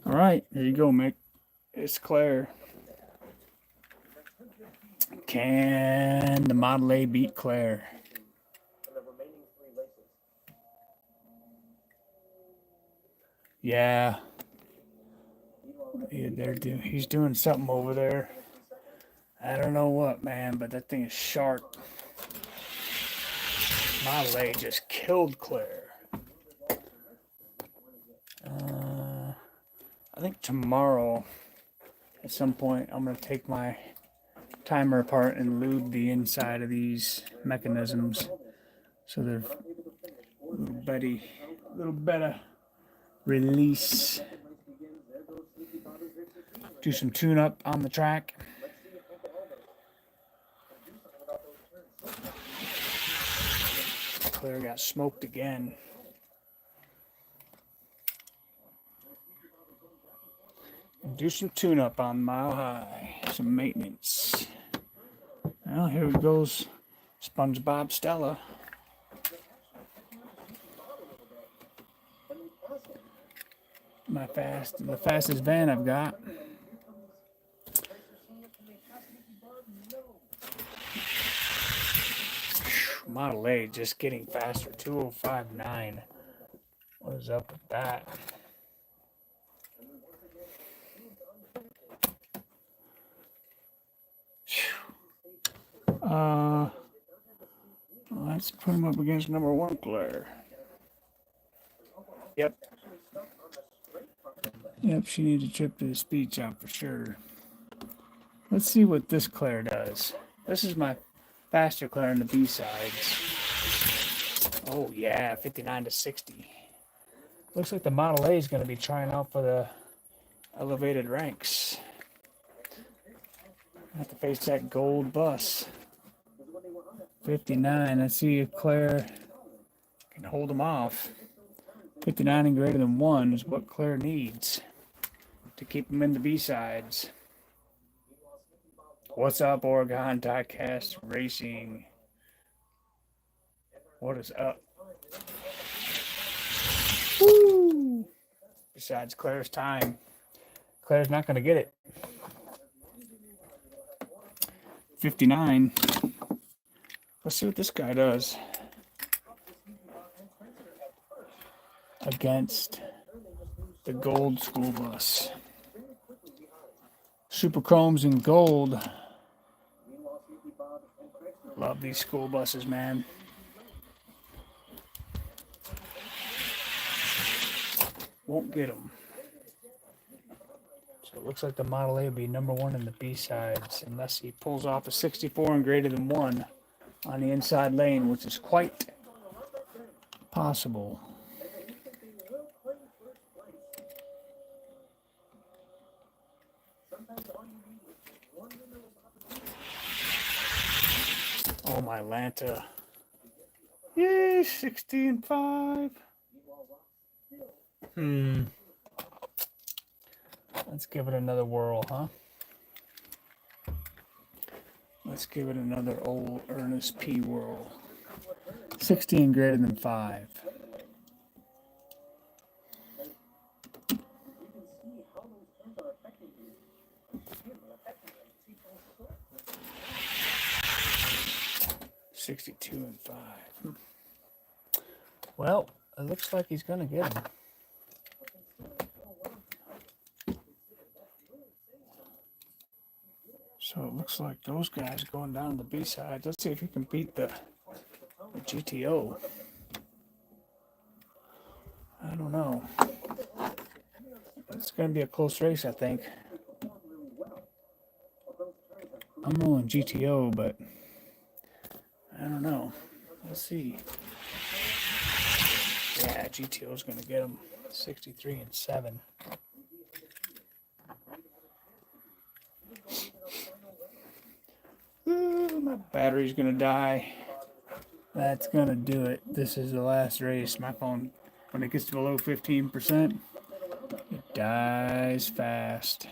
All right, there you go, Mick. It's Claire. Can the Model A beat Claire? Yeah. He's doing something over there. I don't know what, man, but that thing is sharp. Model A just killed Claire. I think tomorrow, at some point, I'm going to take my timer apart and lube the inside of these mechanisms so they're a little better release. do some tune-up on the track. Claire got smoked again. And do some tune-up on Mile High, some maintenance. Well, here goes SpongeBob Stella. The fastest van I've got. Model A just getting faster, 205.9. What is up with that? Let's put him up against number 1 Claire. Yep, she needs a trip to the speed shop for sure. Let's see what this Claire does. This is my faster Claire in the B-sides. Oh yeah, 59 to 60. Looks like the Model A is going to be trying out for the elevated ranks. I have to face that gold bus. 59. Let's see if Claire can hold him off. 59 and greater than 1 is what Claire needs to keep him in the B-sides. What's up, Oregon Diecast Racing? What is up? Woo! Besides Claire's time. Claire's not going to get it. 59. Let's see what this guy does against the gold school bus. Super chromes and gold. Love these school buses, man. Won't get them. So it looks like the Model A will be number 1 in the B-sides unless he pulls off a 64 and greater than 1 on the inside lane, which is quite possible. Oh, my Atlanta. Yay, 60 and 5. Let's give it another whirl, huh? Let's give it another old Ernest P. whirl. 60 and greater than 5. $62 and 5. Well, it looks like he's gonna get him. So it looks like those guys going down the B side. Let's see if he can beat the GTO. I don't know. It's going to be a close race, I think. I'm rolling GTO, but I don't know. Let's see. Yeah, GTO is going to get him 63 and 7. Ooh, my battery's gonna die. That's gonna do it. This is the last race. My phone, when it gets to below 15%, it dies fast.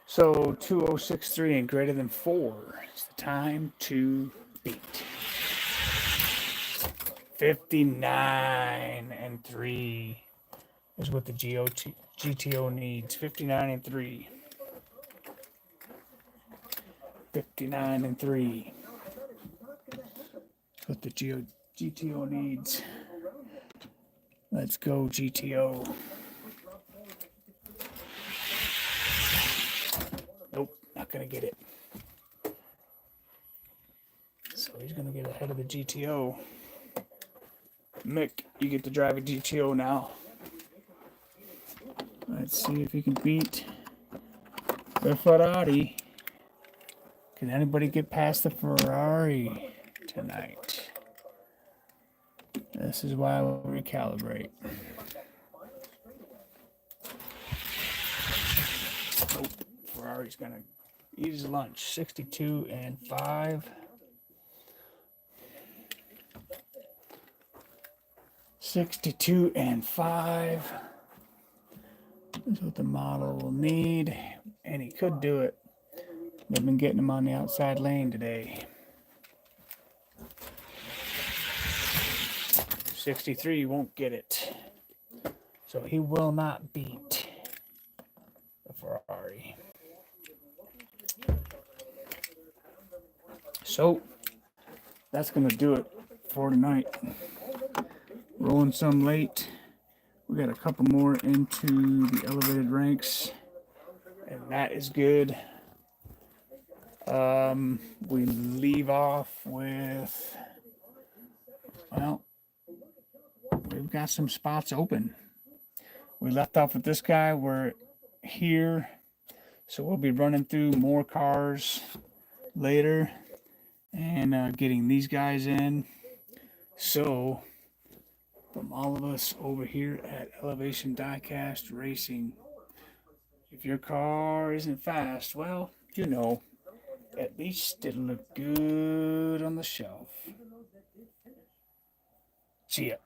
So 2063 and greater than 4 is the time to beat. 59 and 3 is what the GTO needs. 59 and 3. 59 and 3. That's what the GTO needs. Let's go, GTO. Nope, not gonna get it. So he's gonna get ahead of the GTO. Mick, you get to drive a GTO now. Let's see if he can beat the Ferrari. Can anybody get past the Ferrari tonight? This is why we'll recalibrate. Ari's gonna eat his lunch. 62 and 5. 62 and 5. That's what the model will need. And he could do it. They've been getting him on the outside lane today. 63 won't get it. So he will not beat the Ferrari. So that's going to do it for tonight. Rolling some late. We got a couple more into the elevated ranks, and that is good. We leave off with, well, we've got some spots open. We left off with this guy. We're here, so we'll be running through more cars later and getting these guys in. So from all of us over here at Elevation Diecast Racing, if your car isn't fast, well, you know, at least it'll look good on the shelf. See ya.